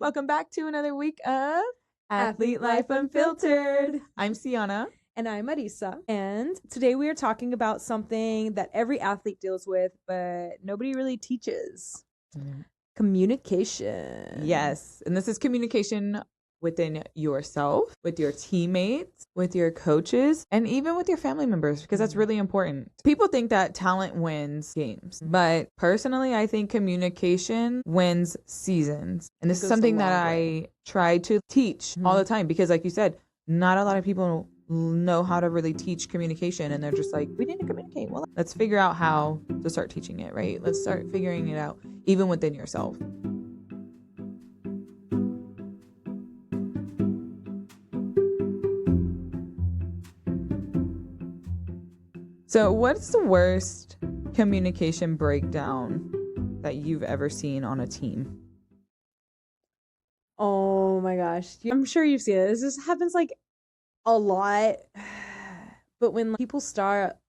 Welcome back to another week of Athlete Life Unfiltered. I'm Sienna. And I'm Marisa. And today we are talking about something that every athlete deals with, but nobody really teaches. Communication. Yes. And this is communication within yourself, with your teammates, with your coaches, and even with your family members, because that's really important. People think that talent wins games, but personally, I think communication wins seasons. And this is something that I try to teach all the time, because like you said, not a lot of people know how to really teach communication, and they're just like, we need to communicate. Well, let's figure out how to start teaching it, right? Let's start figuring it out even within yourself. So what's the worst communication breakdown that you've ever seen on a team? Oh my gosh. I'm sure you've seen it. This happens like a lot. But when people stop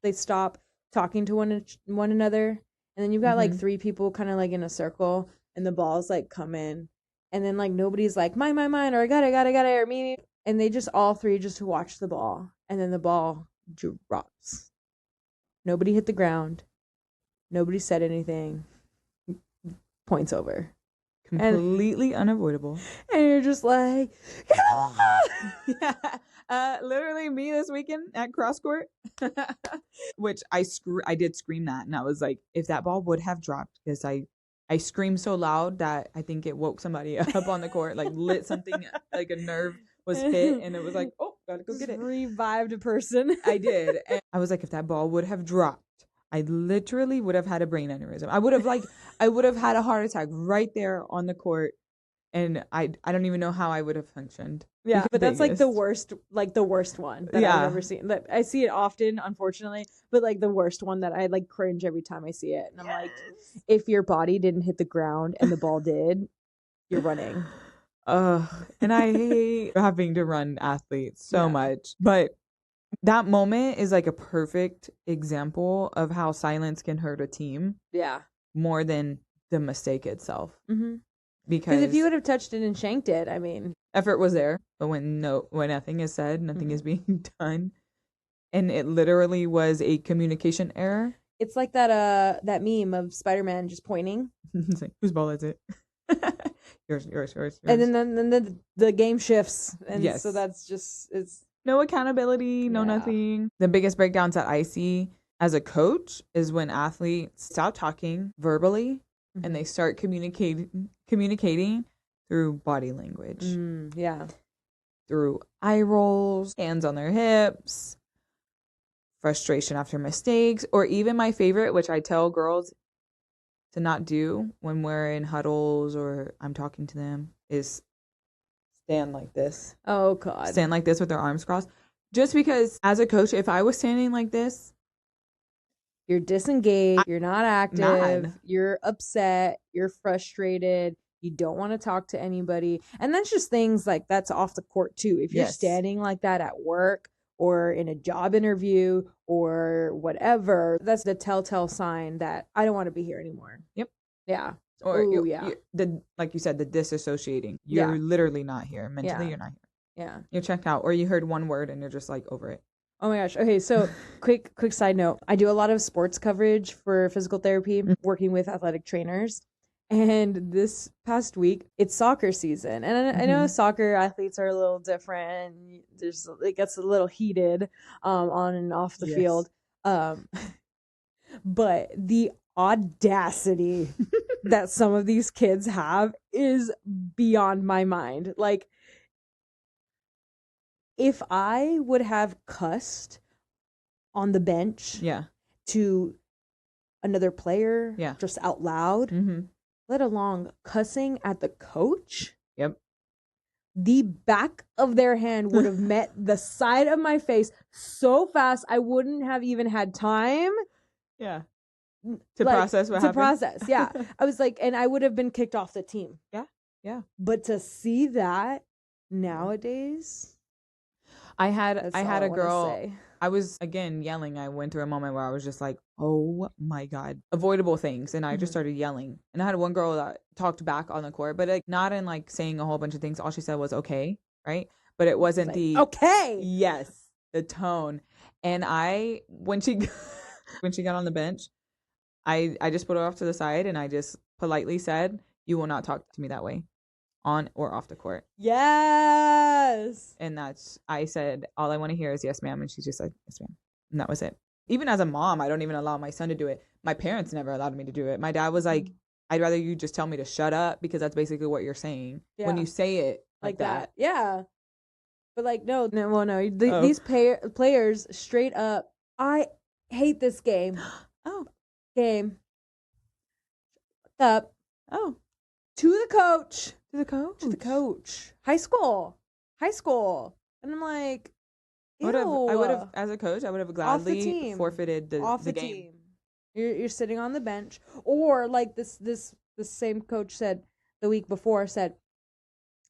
talking to one another, and then you've got like three people kind of like in a circle, and the balls like come in, and then like nobody's like mine, or I got it, or me, and they just all three just watch the ball, and then the ball drops. Nobody hit the ground. Nobody said anything. Points over. Completely unavoidable. And you're just like, yeah. Literally me this weekend at cross court, which I did scream that, and I was like, if that ball would have dropped, because I screamed so loud that I think it woke somebody up on the court, like lit something, like a nerve was hit, and it was like, oh, gotta go get it. Revived a person. I did. And I was like, if that ball would have dropped, I literally would have had a brain aneurysm. I would have had a heart attack right there on the court, and I don't even know how I would have functioned. Yeah, but that's like the worst one that I've ever seen. I see it often, unfortunately, but like the worst one that I like cringe every time I see it. And I'm like, if your body didn't hit the ground and the ball did, you're running. And I hate having to run athletes so much, but that moment is like a perfect example of how silence can hurt a team. Yeah, more than the mistake itself. Mm-hmm. Because if you would have touched it and shanked it, I mean, effort was there, but when nothing is said, nothing is being done, and it literally was a communication error. It's like that meme of Spider-Man just pointing. It's like, whose ball is it? yours. And then the game shifts, and so that's just it's no accountability, no nothing. The biggest breakdowns that I see as a coach is when athletes stop talking verbally and they start communicating through body language. Through eye rolls, hands on their hips, frustration after mistakes, or even my favorite, which I tell girls to not do when we're in huddles or I'm talking to them, is stand like this. Oh, God. Stand like this with their arms crossed. Just because as a coach, if I was standing like this, you're disengaged, you're not active, you're upset, you're frustrated, you don't want to talk to anybody. And that's just things like that's off the court too. If you're standing like that at work or in a job interview or whatever, that's the telltale sign that I don't want to be here anymore. Yep. Yeah. Or like you said, the disassociating. You're literally not here. Mentally, you're not here. Yeah. You're checked out, or you heard one word and you're just like over it. Oh my gosh. Okay, so quick side note. I do a lot of sports coverage for physical therapy, working with athletic trainers. And this past week, it's soccer season. And I know soccer athletes are a little different. It gets a little heated on and off the field. But the audacity that some of these kids have is beyond my mind. Like, if I would have cussed on the bench to another player just out loud, let alone cussing at the coach, the back of their hand would have met the side of my face so fast I wouldn't have even had time to process what happened. I was like, and I would have been kicked off the team. But to see that nowadays, I had a girl I was, again, yelling. I went through a moment where I was just like, oh my God, avoidable things. And I just started yelling. And I had one girl that talked back on the court, but like not in like saying a whole bunch of things. All she said was okay, right? But it wasn't like, okay. Yes, the tone. And when she when she got on the bench, I just put her off to the side and I just politely said, you will not talk to me that way on or off the court. Yes. And I said, all I want to hear is yes, ma'am. And she just said, yes, ma'am. And that was it. Even as a mom, I don't even allow my son to do it. My parents never allowed me to do it. My dad was like, I'd rather you just tell me to shut up because that's basically what you're saying when you say it like that. Yeah. But like, no. These players straight up, I hate this game. Game. Up. Oh. To the coach. To the coach. High school. And I'm like, I would have, as a coach, I would have gladly forfeited the game. Team. You're sitting on the bench, or like this same coach said the week before, said,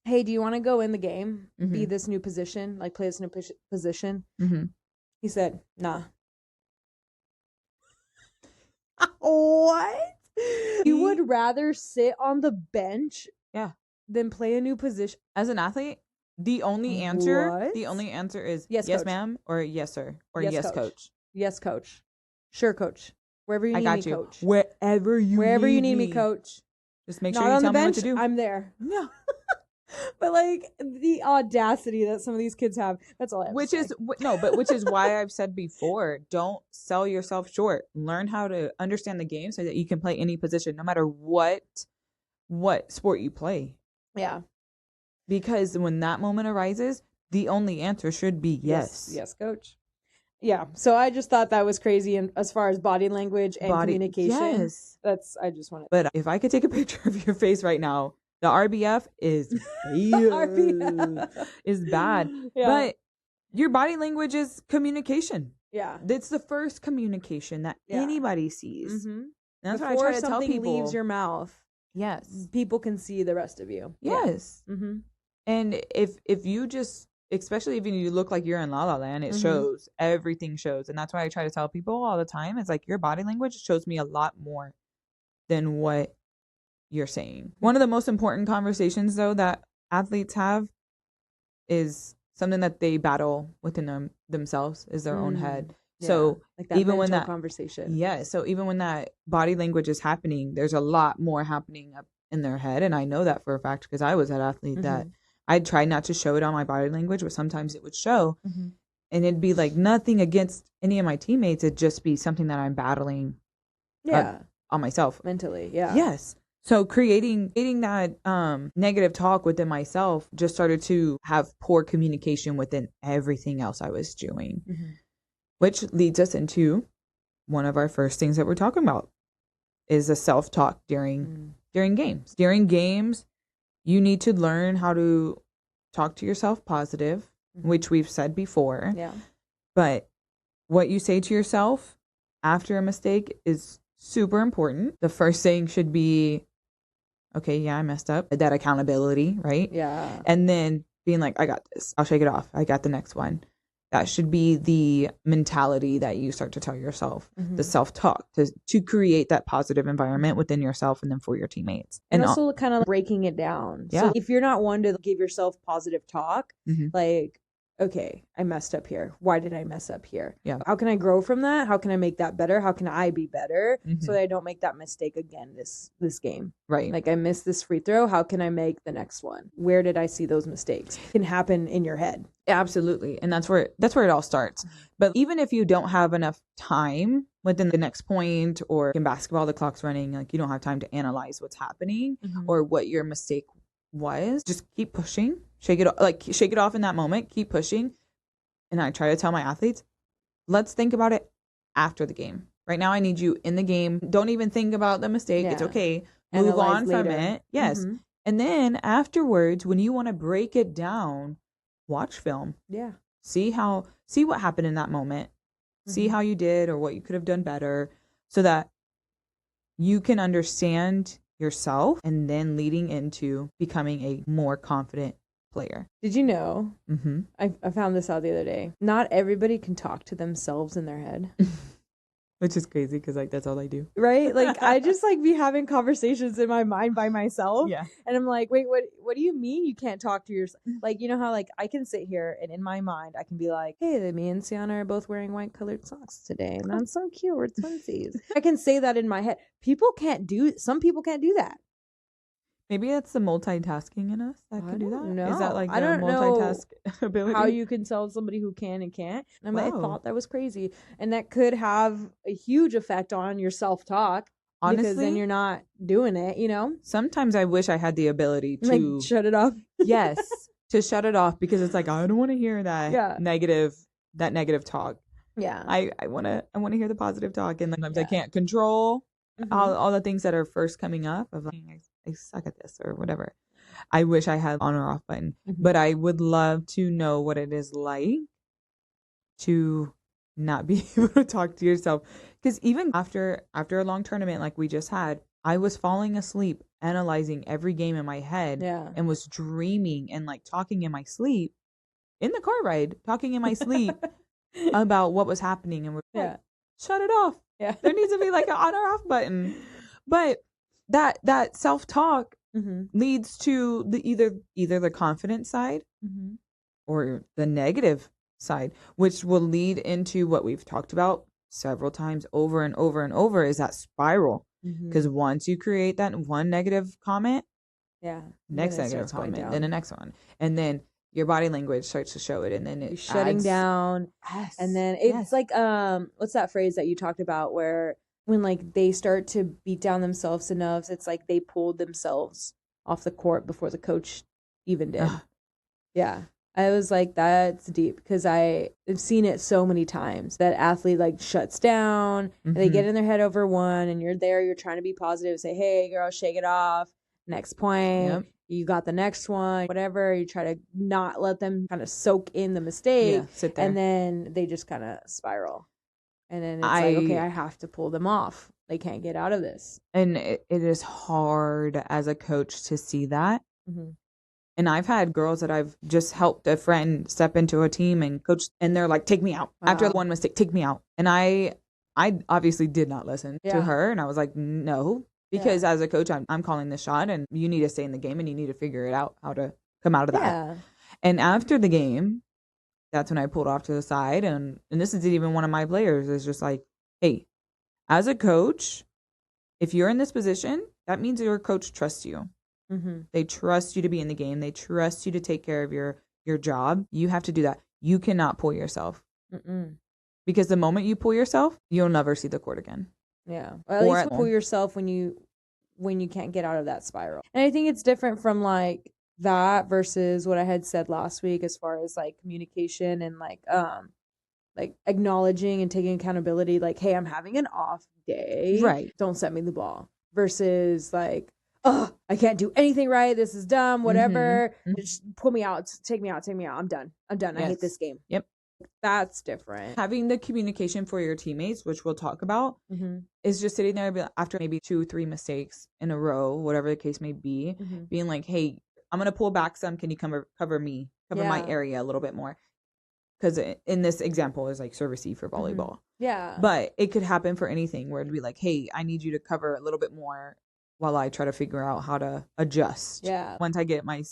hey, do you want to go in the game, be this new position, like play this new position? He said, nah. What? You would rather sit on the bench than play a new position? As an athlete, the only answer is yes ma'am, or yes sir, or yes coach. Yes coach. Sure coach. Wherever you need me, coach. Wherever you need me, coach. Just make sure you tell me what to do. I'm there. Yeah. But like the audacity that some of these kids have, that's all I have which is why I've said before, don't sell yourself short. Learn how to understand the game so that you can play any position, no matter what sport you play. Yeah. Because when that moment arises, the only answer should be yes. Yes, coach. Yeah. So I just thought that was crazy. And as far as body language and communication, I just wanted. But if I could take a picture of your face right now, the RBF is bad. Yeah. But your body language is communication. Yeah. It's the first communication that anybody sees. That's Before what I try to tell something people. leaves your mouth. Yes. People can see the rest of you. Yes. Yeah. And if you just, especially if you look like you're in La La Land, it shows. Everything shows. And that's why I try to tell people all the time. It's like your body language shows me a lot more than what you're saying. One of the most important conversations, though, that athletes have is something that they battle within themselves, is their own head. Yeah. So like that even when that conversation. Yeah. So even when that body language is happening, there's a lot more happening up in their head. And I know that for a fact because I was an athlete that I tried not to show it on my body language, but sometimes it would show. And it'd be like nothing against any of my teammates. It'd just be something that I'm battling on myself. Mentally. Yeah. Yes. So creating that negative talk within myself just started to have poor communication within everything else I was doing. Which leads us into one of our first things that we're talking about is the self-talk during games. During games, you need to learn how to talk to yourself positive, which we've said before. Yeah. But what you say to yourself after a mistake is super important. The first thing should be, okay, yeah, I messed up. That accountability, right? Yeah. And then being like, I got this. I'll shake it off. I got the next one. That should be the mentality that you start to tell yourself, the self-talk, to create that positive environment within yourself and then for your teammates. And also kind of breaking it down. Yeah. So if you're not one to give yourself positive talk, like, okay, I messed up here. Why did I mess up here? Yeah. How can I grow from that? How can I make that better? How can I be better so that I don't make that mistake again this game? Right. Like I missed this free throw. How can I make the next one? Where did I see those mistakes? It can happen in your head. Absolutely. And that's where it all starts. But even if you don't have enough time within the next point, or in basketball, the clock's running, like you don't have time to analyze what's happening or what your mistake was, just keep pushing. Shake it off in that moment. Keep pushing. And I try to tell my athletes, let's think about it after the game. Right now, I need you in the game. Don't even think about the mistake. Yeah. It's okay. Move on from it. Yes. And then afterwards, when you want to break it down, watch film. Yeah. See what happened in that moment. See how you did or what you could have done better so that you can understand yourself and then leading into becoming a more confident player. Did you know? Mm-hmm. I found this out the other day. Not everybody can talk to themselves in their head. Which is crazy because like that's all I do. Right? Like I just like be having conversations in my mind by myself. Yeah. And I'm like, wait, what do you mean you can't talk to yourself? Like, you know how like I can sit here and in my mind I can be like, hey, me and Sienna are both wearing white colored socks today. And that's so cute. We're twinsies. I can say that in my head. Some people can't do that. Maybe it's the multitasking in us that can do that. No. Is that like I a don't multitask ability? how you can tell somebody who can and can't. And I Wow. thought that was crazy. And that could have a huge effect on your self-talk. Because then Honestly, you're not doing it, you know? sometimes I wish I had the ability to Like, shut it off. yes, to shut it off because it's like I don't want to hear that Yeah. negative talk. Yeah. I want to hear the positive talk, and sometimes I can't control all the things that are first coming up of like I suck at this or whatever. I wish I had on or off button, but I would love to know what it is like to not be able to talk to yourself. Because even after a long tournament like we just had, I was falling asleep analyzing every game in my head and was dreaming and like talking in my sleep in the car ride, talking in my sleep about what was happening, and we're like, shut it off. Yeah. There needs to be like an on or off button. But that self-talk leads to the either the confident side or the negative side, which will lead into what we've talked about several times over and over and over, is that spiral. Because once you create that one negative comment, next negative comment, then the next one, and then your body language starts to show it, and then it's shutting down. Yes. And then it's like what's that phrase that you talked about where when like they start to beat down themselves enough, it's like they pulled themselves off the court before the coach even did. Yeah. I was like, that's deep, because I've seen it so many times that athlete like shuts down and they get in their head over one, and you're trying to be positive, say, hey girl, shake it off, next point, you got the next one, whatever. You try to not let them kind of soak in the mistake, sit there. And then they just kind of spiral, and then it's like, okay, I have to pull them off. They can't get out of this. And it is hard as a coach to see that. And I've had girls that I've just helped a friend step into a team and coach, and they're like, take me out. After one mistake, take me out. And I obviously did not listen to her. And I was like, no, because as a coach, I'm calling the shot, and you need to stay in the game, and you need to figure it out how to come out of that. And after the game, that's when I pulled off to the side. And this is even one of my players is just like, hey, as a coach, if you're in this position, that means your coach trusts you. They trust you to be in the game. They trust you to take care of your job. You have to do that. You cannot pull yourself. Because the moment you pull yourself, you'll never see the court again. Yeah. Well, at least pull yourself when you can't get out of that spiral. And I think it's different from like that versus what I had said last week as far as like communication and like acknowledging and taking accountability. Like, hey, I'm having an off day. Right. Don't set me the ball. Versus like, oh, I can't do anything right. This is dumb. Whatever. Just pull me out. Take me out. I'm done. I hate this game. Yep. That's different. Having the communication for your teammates, which we'll talk about, is just sitting there after maybe 2-3 mistakes in a row, whatever the case may be, being like, hey, I'm going to pull back some. Can you cover me, cover my area a little bit more? Because in this example is like service E for volleyball. Yeah. But it could happen for anything where it'd be like, hey, I need you to cover a little bit more while I try to figure out how to adjust. Yeah. Once I get my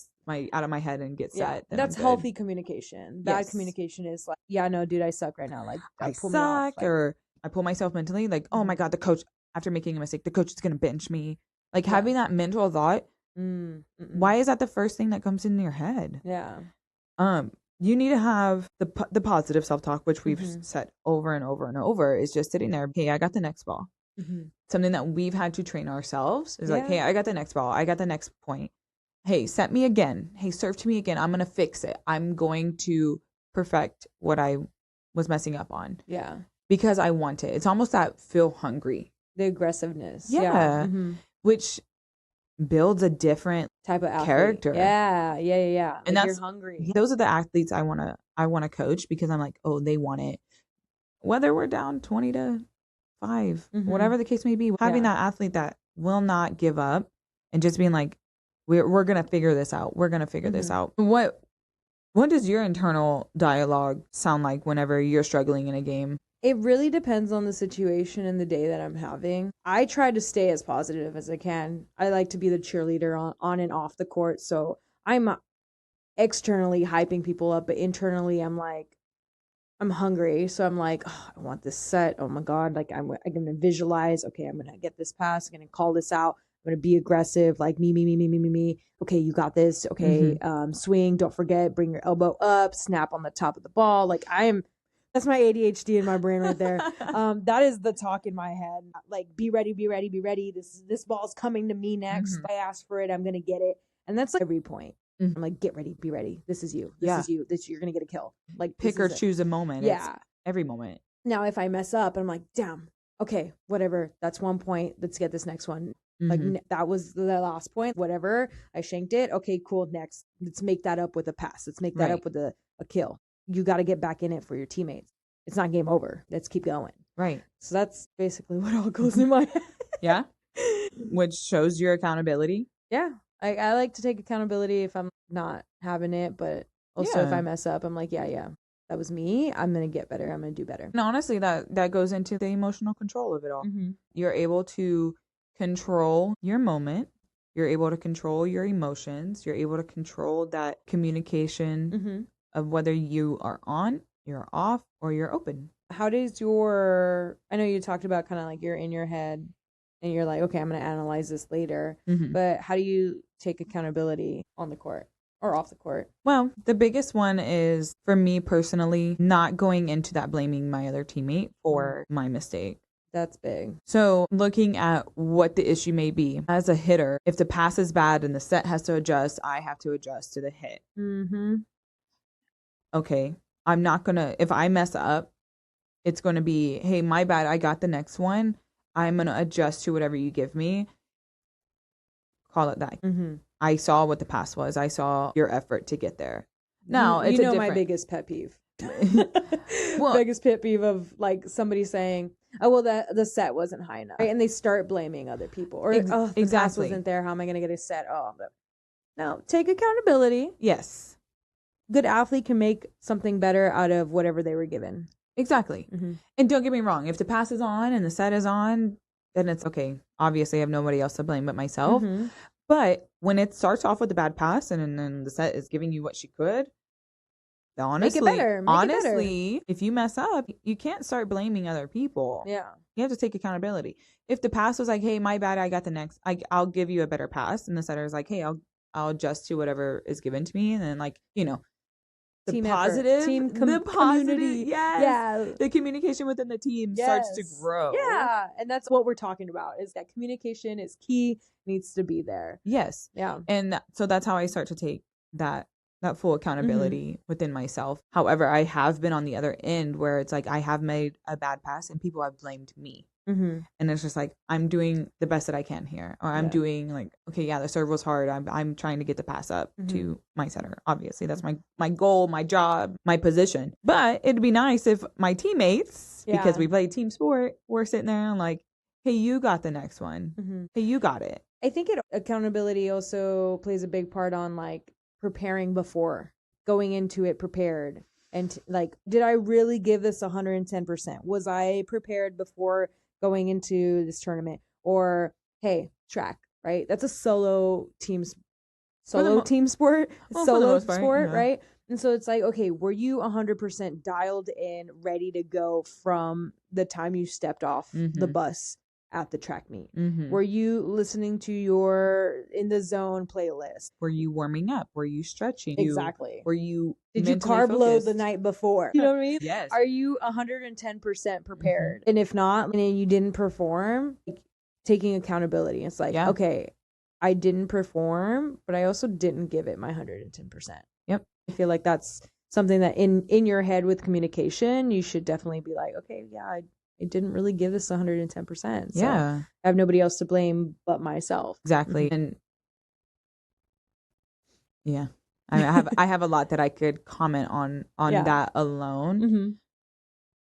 out of my head and get set. That's healthy communication. Bad communication is like, yeah, no, dude, I suck right now. Like, I suck, or I pull myself mentally. Like, oh my God, the coach, after making a mistake, the coach is going to bench me. Like having that mental thought. Why is that the first thing that comes into your head? Yeah. You need to have the positive self-talk, which we've said over and over and over, is just sitting there. Hey, I got the next ball. Something that we've had to train ourselves is like, hey, I got the next ball. I got the next point. Hey, set me again. Hey, serve to me again. I'm going to fix it. I'm going to perfect what I was messing up on. Yeah. Because I want it. It's almost that feel hungry. The aggressiveness. Yeah. Which builds a different type of character. Yeah. And like you're hungry. Those are the athletes I want to coach, because I'm like, oh, they want it. Whether we're down 20-5, whatever the case may be, having that athlete that will not give up and just being like, we're going to figure this out. We're going to figure this out. What does your internal dialogue sound like whenever you're struggling in a game? It really depends on the situation and the day that I'm having. I try to stay as positive as I can. I like to be the cheerleader on and off the court. So I'm externally hyping people up, but internally I'm like, I'm hungry. So I'm like, oh, I want this set. Oh my God. Like I'm going to visualize, okay, I'm going to get this pass. I'm going to call this out. I'm going to be aggressive. Like me. Okay, you got this. Okay. Swing. Don't forget, bring your elbow up, snap on the top of the ball. Like that's my ADHD in my brain right there. That is the talk in my head. Like, be ready. This ball's coming to me next. I asked for it. I'm going to get it. And that's like every point. I'm like, get ready, be ready. This is you. This is you. You're going to get a kill. Like, pick or choose a moment. Yeah. It's every moment. Now, if I mess up, I'm like, damn, okay, whatever. That's 1 point. Let's get this next one. Like, that was the last point. Whatever. I shanked it. Okay, cool. Next. Let's make that up with a pass. Let's make that up with a kill. You got to get back in it for your teammates. It's not game over. Let's keep going. Right. So that's basically what all goes in my head. Yeah. Which shows your accountability. Yeah. I like to take accountability if I'm not having it, but also if I mess up, I'm like, yeah, that was me. I'm going to get better. I'm going to do better. And honestly, that goes into the emotional control of it all. You're able to control your moment. You're able to control your emotions. You're able to control that communication of whether you are on, you're off, or you're open. How does I know you talked about kind of like you're in your head and you're like, okay, I'm going to analyze this later. But how do you take accountability on the court or off the court? Well, the biggest one is, for me personally, not going into that blaming my other teammate for my mistake. That's big. So looking at what the issue may be as a hitter, if the pass is bad and the set has to adjust, I have to adjust to the hit. Okay, I'm not going to, if I mess up, it's going to be, hey, my bad, I got the next one. I'm going to adjust to whatever you give me. Call it that. I saw what the pass was. I saw your effort to get there. Now, it's my biggest pet peeve. Biggest pet peeve of like somebody saying, oh, well, the set wasn't high enough. Right? And they start blaming other people. Or, the pass wasn't there. How am I going to get a set? No, take accountability. Yes. Good athlete can make something better out of whatever they were given. Exactly. And don't get me wrong. If the pass is on and the set is on, then it's okay. Obviously, I have nobody else to blame but myself. But when it starts off with a bad pass and then the set is giving you what she could, honestly, make it better. If you mess up, you can't start blaming other people. Yeah. You have to take accountability. If the pass was like, hey, my bad, I got the next, I'll give you a better pass. And the setter is like, hey, I'll adjust to whatever is given to me. And then the team positive, community. Yes. Yeah. The communication within the team starts to grow. Yeah. And that's what we're talking about, is that communication is key, needs to be there. Yes. Yeah. And so that's how I start to take that full accountability within myself. However, I have been on the other end where it's like I have made a bad pass and people have blamed me. And it's just like, I'm doing the best that I can here. Or I'm doing like, okay, yeah, the serve was hard. I'm trying to get the pass up to my setter. Obviously, that's my goal, my job, my position. But it'd be nice if my teammates, because we play team sport, were sitting there and like, hey, you got the next one. Hey, you got it. I think accountability also plays a big part on like preparing before, going into it prepared. And like, did I really give this 110%? Was I prepared before going into this tournament? Or, hey, track, right? That's a solo team sport, right? And so it's like, okay, were you 100% dialed in, ready to go from the time you stepped off the bus at the track meet? Were you listening to your In the Zone playlist? Were you warming up? Were you stretching? Exactly. Did you carb load the night before? You know what I mean? Yes. Are you 110% prepared? And if not, and you didn't perform, taking accountability. It's like, okay, I didn't perform, but I also didn't give it my 110%. Yep. I feel like that's something that in your head with communication, you should definitely be like, okay, yeah, I didn't really give this 110%. So I have nobody else to blame but myself. Exactly. And I have a lot that I could comment on that alone,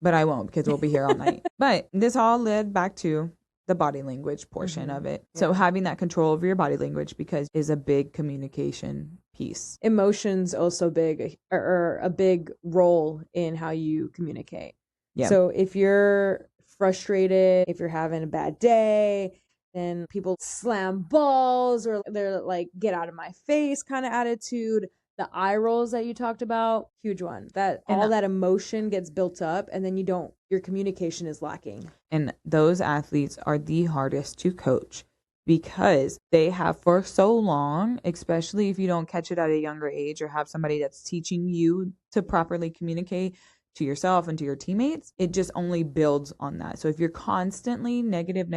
but I won't, because we'll be here all night. But this all led back to the body language portion of it. So having that control over your body language because is a big communication piece. Emotions also big or a big role in how you communicate. Yeah. So if you're frustrated, if you're having a bad day, then people slam balls or they're like, get out of my face kind of attitude. The eye rolls that you talked about, huge one. That all that emotion gets built up and then your communication is lacking. And those athletes are the hardest to coach because they have for so long, especially if you don't catch it at a younger age or have somebody that's teaching you to properly communicate to yourself and to your teammates, it just only builds on that. So if you're constantly negative,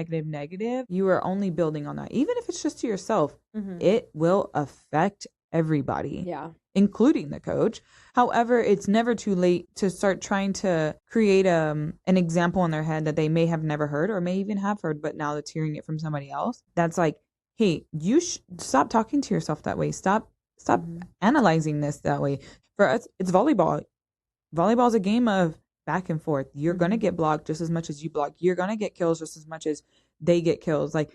you are only building on that. Even if it's just to yourself, it will affect everybody, including the coach. However, it's never too late to start trying to create an example in their head that they may have never heard or may even have heard, but now that's hearing it from somebody else. That's like, hey, you stop talking to yourself that way. Stop analyzing this that way. For us, it's volleyball. Volleyball is a game of back and forth. You're going to get blocked just as much as you block. You're going to get kills just as much as they get kills. Like,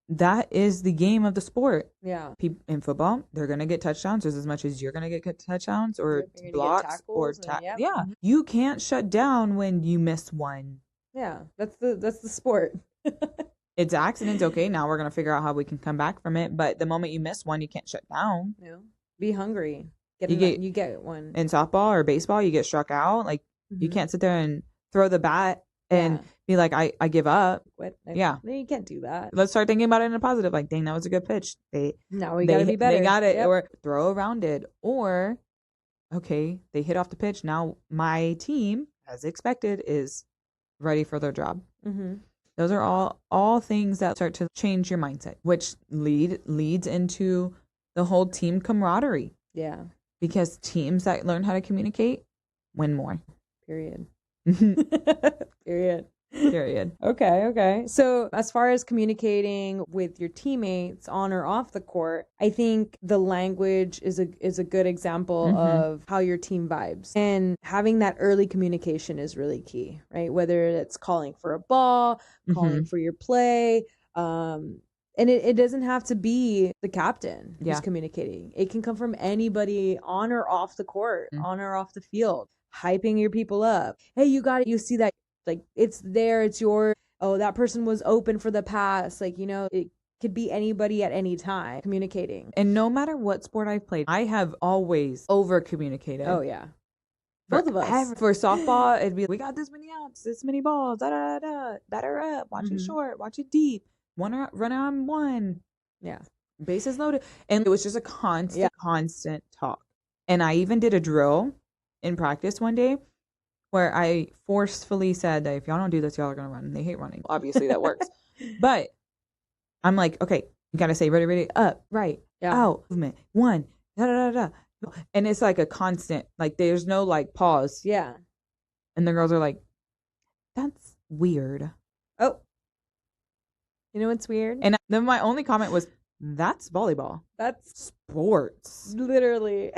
that is the game of the sport. Yeah. In football, they're going to get touchdowns just as much as you're going to get touchdowns or blocks or yeah. You can't shut down when you miss one. Yeah. That's the sport. It's accidents. Okay. Now we're going to figure out how we can come back from it. But the moment you miss one, you can't shut down. Yeah. Be hungry. You get one. In softball or baseball, you get struck out. Like, you can't sit there and throw the bat and be like, I give up. Quit. Yeah. You can't do that. Let's start thinking about it in a positive. Like, dang, that was a good pitch. Now we got to be better. They got it. Yep. Or throw around it. Or, okay, they hit off the pitch. Now my team, as expected, is ready for their job. Those are all things that start to change your mindset, which leads into the whole team camaraderie. Yeah. Because teams that learn how to communicate win more. Period. Period. Okay. So as far as communicating with your teammates on or off the court, I think the language is a good example of how your team vibes. And having that early communication is really key, right? Whether it's calling for a ball, calling for your play, and it doesn't have to be the captain who's communicating. It can come from anybody on or off the court, on or off the field, hyping your people up. Hey, you got it. You see that? Like, it's there. It's your, that person was open for the pass. Like, it could be anybody at any time communicating. And no matter what sport I've played, I have always over communicated. Oh, yeah. Both of us. For softball, it'd be, we got this many outs, this many balls, batter up, watch it short, watch it deep. Run on one. Yeah. Bases loaded. And it was just a constant talk. And I even did a drill in practice one day where I forcefully said that if y'all don't do this, y'all are going to run. And they hate running. Obviously, that works. But I'm like, okay, you got to say ready, up, right, out, movement, one, da. And it's like a constant, like there's no like pause. Yeah. And the girls are like, that's weird. Oh. You know what's weird? And then my only comment was, that's volleyball. That's sports. Literally.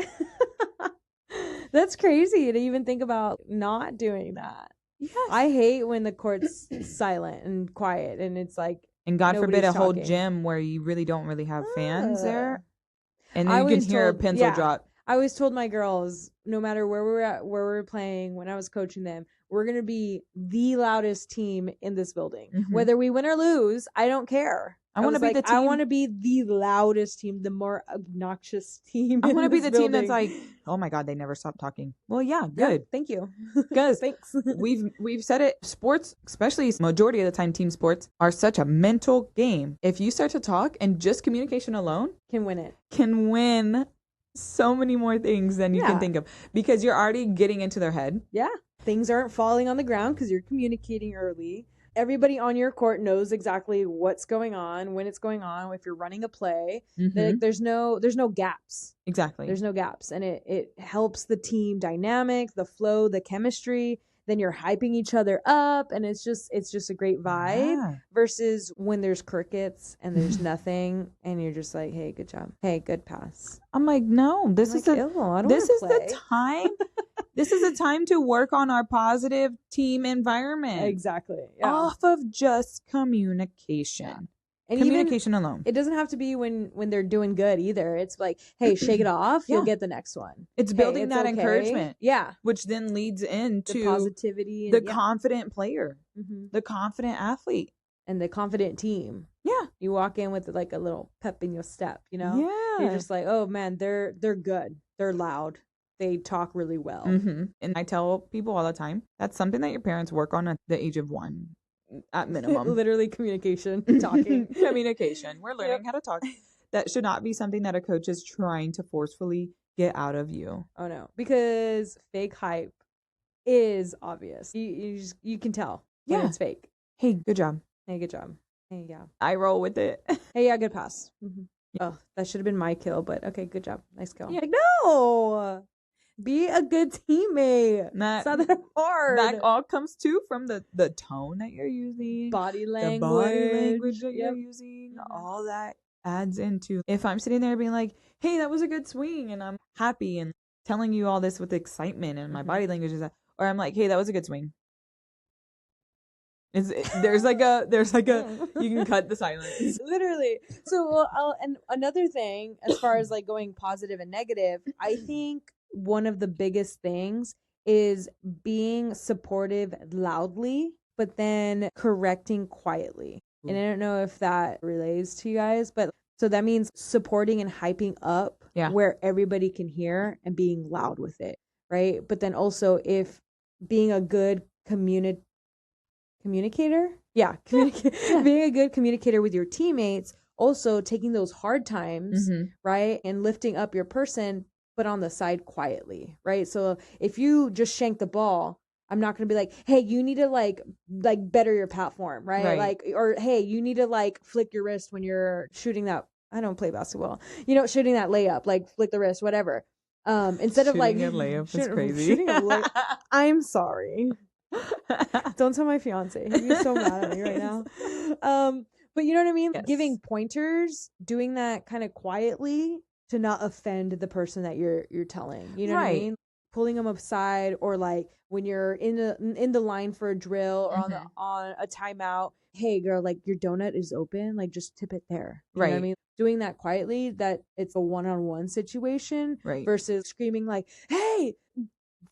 That's crazy to even think about not doing that. Yes. I hate when the court's silent and quiet and it's like, and God forbid a whole gym where you really don't really have fans there. And then you can hear a pencil drop. I always told my girls, no matter where we're at, where we're playing, when I was coaching them, we're going to be the loudest team in this building. Whether we win or lose, I don't care. I want to be the team. I want to be the loudest team, the more obnoxious team. I want to be the team that's like, oh my God, they never stop talking. Well, yeah, good. Yeah, thank you. Because thanks. we've said it. Sports, especially majority of the time, team sports are such a mental game. If you start to talk and just communication alone can win so many more things than you can think of, because you're already getting into their head. Yeah. Things aren't falling on the ground because you're communicating early. Everybody on your court knows exactly what's going on, when it's going on. If you're running a play, there's no gaps. Exactly. There's no gaps. And it helps the team dynamic, the flow, the chemistry. Then you're hyping each other up and it's just a great vibe versus when there's crickets and there's nothing and you're just like, hey, good job. Hey, good pass. I'm like, no, this is the time This is a time to work on our positive team environment. Exactly. Yeah. Off of just communication. Yeah. And communication alone. It doesn't have to be when they're doing good either. It's like, hey, shake it off. You'll get the next one. It's building that encouragement. Yeah. Which then leads into the positivity. The confident player. Mm-hmm. The confident athlete. And the confident team. Yeah. You walk in with like a little pep in your step, you know? Yeah. You're just like, oh man, they're good. They're loud. They talk really well. Mm-hmm. And I tell people all the time, that's something that your parents work on at the age of 1 at minimum. Literally communication, talking. Communication. We're learning how to talk. That should not be something that a coach is trying to forcefully get out of you. Oh no, because fake hype is obvious. You can tell when it's fake. Hey, good job. Hey, good job. Hey, yeah. I roll with it. Hey, yeah, good pass. Mm-hmm. Oh, that should have been my kill, but okay, good job. Nice kill. Yeah. Like, no! Be a good teammate. It's not that hard. That all comes too from the tone that you're using. Body language. The body language that you're using. All that adds into. If I'm sitting there being like, hey, that was a good swing, and I'm happy and telling you all this with excitement, and my body language is that, or I'm like, hey, that was a good swing. There's like a you can cut the silence. Literally. So and another thing as far as like going positive and negative, I think one of the biggest things is being supportive loudly, but then correcting quietly. And I don't know if that relates to you guys, but so that means supporting and hyping up where everybody can hear and being loud with it, right? But then also if being a good communicator, being a good communicator with your teammates, also taking those hard times, right? And lifting up your person, but on the side quietly, right? So if you just shank the ball, I'm not going to be like, hey, you need to like better your platform, right? Like, or hey, you need to like flick your wrist when you're shooting that. I don't play basketball, shooting that layup, like flick the wrist, whatever. Instead of like a layup is crazy. I'm sorry. Don't tell my fiance. He'd be so mad at me right now. But you know what I mean? Yes. Giving pointers, doing that kind of quietly to not offend the person that you're telling. You know what I mean? Pulling them aside, or like when you're in the line for a drill or on a timeout. Hey girl, like your donut is open, like just tip it there. You know what I mean? Doing that quietly, that it's a one-on-one situation versus screaming like, hey,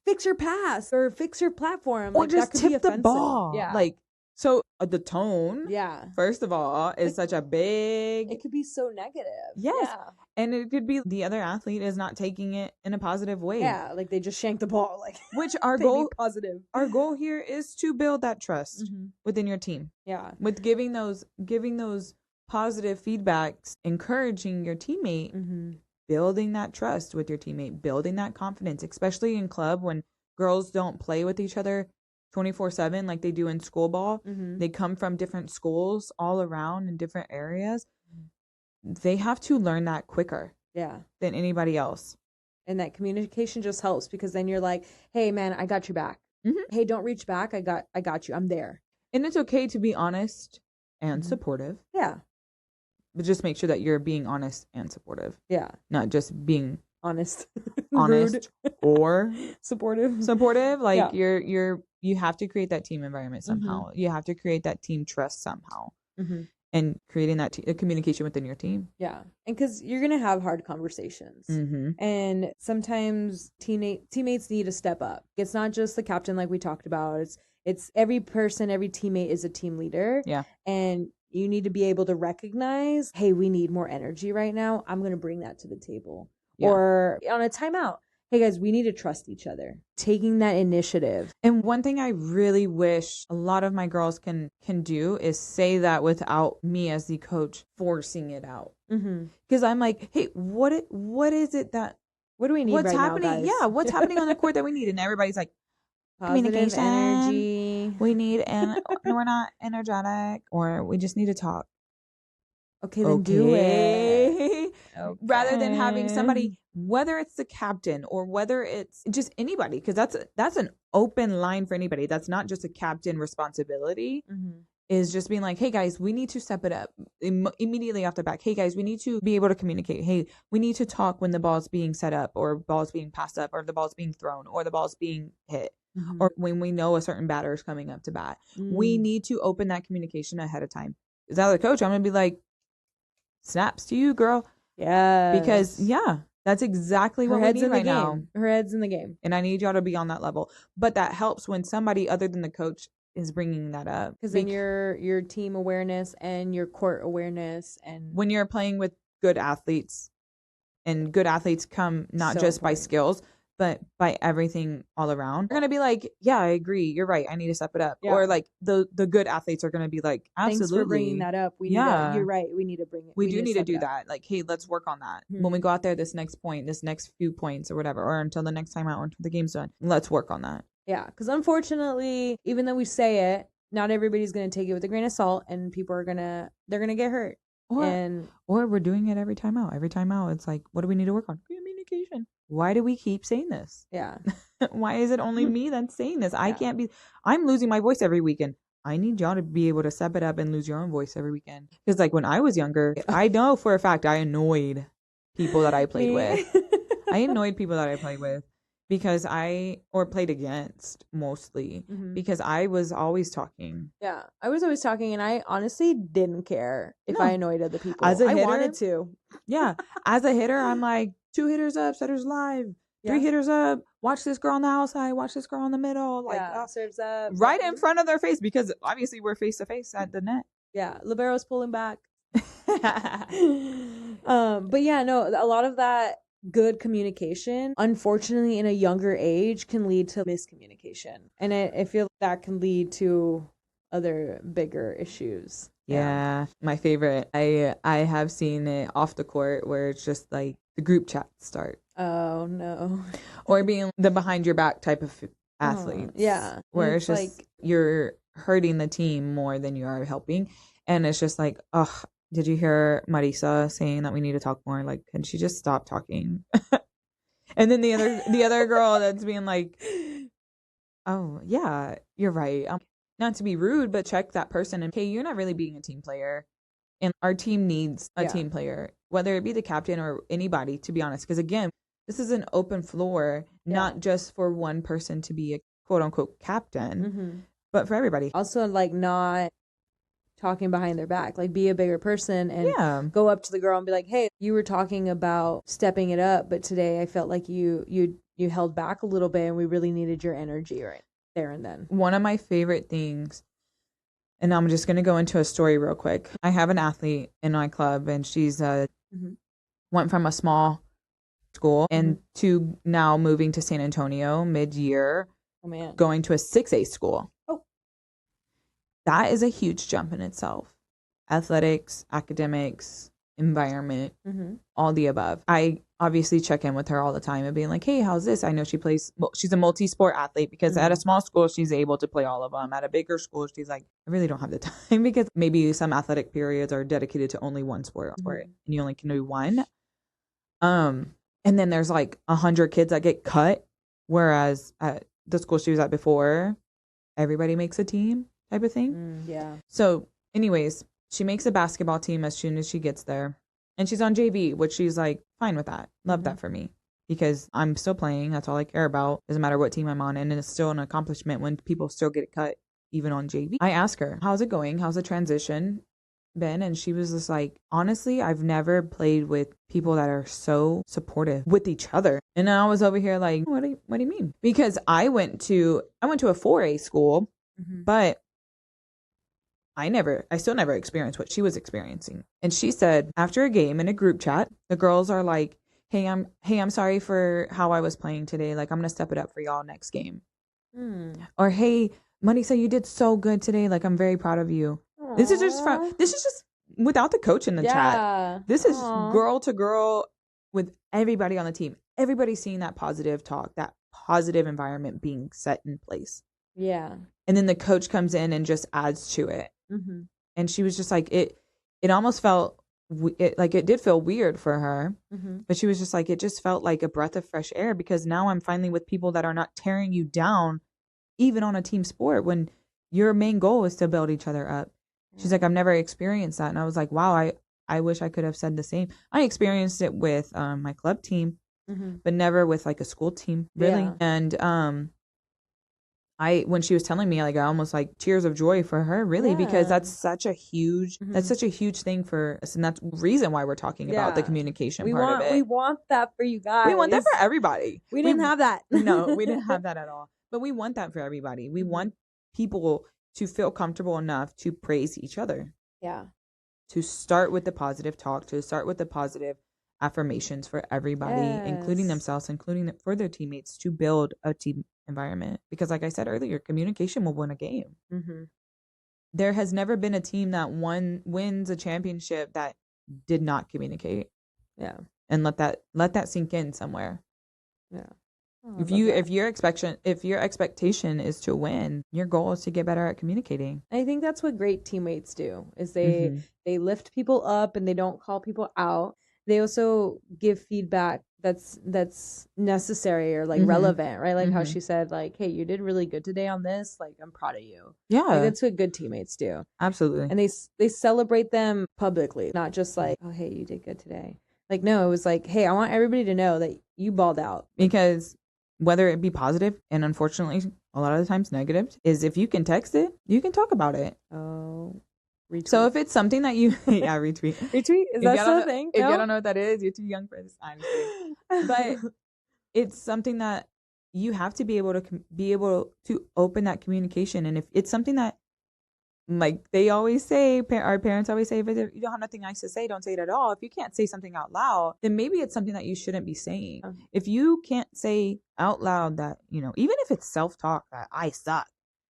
fix your pass or fix your platform, or like, just that could tip be the ball. Like, so the tone, first of all, is such a big. It could be so negative. Yes, and it could be the other athlete is not taking it in a positive way. Yeah, like they just shanked the ball. Like, which our goal, positive. Our goal here is to build that trust within your team. Yeah, with giving those positive feedbacks, encouraging your teammate. Building that trust with your teammate, building that confidence, especially in club when girls don't play with each other 24/7 like they do in school ball. They come from different schools all around in different areas. They have to learn that quicker than anybody else. And that communication just helps, because then you're like, hey man, I got your back. Hey, don't reach back. I got you. I'm there. And it's okay to be honest and supportive. Yeah. But just make sure that you're being honest and supportive. Yeah. Not just being honest or supportive. Like you have to create that team environment somehow. You have to create that team trust somehow. And creating that communication within your team. Yeah. And because you're going to have hard conversations. And sometimes teammates need to step up. It's not just the captain like we talked about. It's every person, every teammate is a team leader. Yeah. And you need to be able to recognize, hey, we need more energy right now. I'm going to bring that to the table. Yeah. Or on a timeout, hey guys, we need to trust each other. Taking that initiative. And one thing I really wish a lot of my girls can do is say that without me as the coach forcing it out. Because I'm like, hey, what is it that, what do we need? What's right happening? Now, guys? Yeah, what's happening on the court that we need? And everybody's like, positive communication, energy. We need, and we're not energetic, or we just need to talk. Okay, then do it. Okay. Rather than having somebody, whether it's the captain or whether it's just anybody, because that's an open line for anybody. That's not just a captain responsibility. is just being like, hey guys, we need to step it up immediately off the back. Hey guys, we need to be able to communicate. Hey, we need to talk when the ball's being set up or ball's being passed up or the ball's being thrown or the ball's being hit. Or when we know a certain batter is coming up to bat. We need to open that communication ahead of time. As the coach, I'm going to be like, snaps to you, girl. Yeah. Because, that's exactly what we need right now. Her head's in the game. And I need y'all to be on that level. But that helps when somebody other than the coach is bringing that up. Because then your team awareness and your court awareness. And when you're playing with good athletes, and good athletes come not just important by skills, but by everything all around. You're going to be like, yeah, I agree. You're right. I need to step it up. Yeah. Or like the good athletes are going to be like, absolutely. Thanks for bringing that up. You're right. We need to bring it. We do need to do that. Like, hey, let's work on that. When we go out there this next few points or whatever, or until the next time out or until the game's done, let's work on that. Yeah. Because unfortunately, even though we say it, not everybody's going to take it with a grain of salt, and people are they're going to get hurt. Or we're doing it every time out. Every time out, it's like, what do we need to work on? Communication. Why do we keep saying this? Yeah. Why is it only me that's saying this? I can't be. I'm losing my voice every weekend. I need y'all to be able to step it up and lose your own voice every weekend. Because like when I was younger, I know for a fact I annoyed people that I played with. I annoyed people that I played with because played against mostly because I was always talking. Yeah, I was always talking, and I honestly didn't care if I annoyed other people. As a hitter, I wanted to. Yeah, as a hitter, I'm like 2 hitters up, setters live, 3 hitters up. Watch this girl on the outside. Watch this girl in the middle. Like serves up right in front of their face because obviously we're face to face at the net. Yeah, libero's pulling back. But yeah, no, a lot of that good communication, unfortunately, in a younger age, can lead to miscommunication, and I feel that can lead to other bigger issues. Yeah, my favorite. I have seen it off the court where it's just like the group chats start. Oh no. Or being the behind your back type of athletes. Yeah. Where it's just like you're hurting the team more than you are helping, and it's just like, oh. Did you hear Marisa saying that we need to talk more? Like, can she just stop talking? And then the other girl that's being like, oh, yeah, you're right. Not to be rude, but check that person. And, hey, you're not really being a team player. And our team needs a team player, whether it be the captain or anybody, to be honest. Because, again, this is an open floor, not just for one person to be a quote-unquote captain, but for everybody. Also, like, not talking behind their back, like be a bigger person and go up to the girl and be like, hey, you were talking about stepping it up, but today I felt like you held back a little bit and we really needed your energy right there and then. One of my favorite things, and I'm just going to go into a story real quick. I have an athlete in my club and she's went from a small school and to now moving to San Antonio mid-year, going to a 6A school. That is a huge jump in itself. Athletics, academics, environment, all the above. I obviously check in with her all the time and being like, hey, how's this? I know she's a multi-sport athlete because at a small school, she's able to play all of them. At a bigger school, she's like, I really don't have the time because maybe some athletic periods are dedicated to only one sport and you only can do one. And then there's like 100 kids that get cut. Whereas at the school she was at before, everybody makes a team. Type of thing. So anyways, she makes a basketball team as soon as she gets there. And she's on JV, which she's like, fine with that. Love that for me. Because I'm still playing. That's all I care about. Doesn't matter what team I'm on. And it's still an accomplishment when people still get cut, even on JV. I ask her, how's it going? How's the transition been? And she was just like, honestly, I've never played with people that are so supportive with each other. And I was over here like, what do you mean? Because I went to a 4A school, but I still never experienced what she was experiencing. And she said after a game in a group chat, the girls are like, hey, I'm sorry for how I was playing today. Like, I'm going to step it up for y'all next game. Or, hey, Marisa, you did so good today. Like, I'm very proud of you. Aww. This is just without the coach in the chat. This is girl to girl with everybody on the team. Everybody's seeing that positive talk, that positive environment being set in place. Yeah. And then the coach comes in and just adds to it. And she was just like, it almost felt like it did feel weird for her, but she was just like, it just felt like a breath of fresh air because now I'm finally with people that are not tearing you down, even on a team sport when your main goal is to build each other up. She's like, I've never experienced that. And I was like, wow, I wish I could have said the same. I experienced it with my club team, but never with like a school team, really. Yeah. And when she was telling me, like, I almost like tears of joy for her, really, because that's such a huge thing for us, and that's the reason why we're talking about the communication part of it. We want that for you guys. We want that for everybody. We didn't have that. No, we didn't have that at all. But we want that for everybody. We want people to feel comfortable enough to praise each other. Yeah. To start with the positive talk, to start with the positive affirmations for everybody, including themselves, including for their teammates, to build a team environment. Because like I said earlier, communication will win a game. There has never been a team that wins a championship that did not communicate. Yeah. And let that sink in somewhere. Yeah. Oh, if your expectation is to win, your goal is to get better at communicating. I think that's what great teammates do, is they lift people up and they don't call people out. They also give feedback that's necessary or like relevant, right? Like how she said, like, hey, you did really good today on this. Like, I'm proud of you. Yeah. Like, that's what good teammates do. Absolutely. And they celebrate them publicly, not just like, oh, hey, you did good today. Like, no, it was like, hey, I want everybody to know that you balled out. Because whether it be positive and unfortunately a lot of the times negative, is if you can text it, you can talk about it. Oh, retweet. So if it's something that you retweet. Retweet? Is that still a thing? If you don't know what that is, you're too young for this, honestly. But it's something that you have to be able to open that communication. And if it's something that, like they always say, our parents always say, if you don't have nothing nice to say, don't say it at all. If you can't say something out loud, then maybe it's something that you shouldn't be saying. If you can't say out loud that, even if it's self-talk that I suck,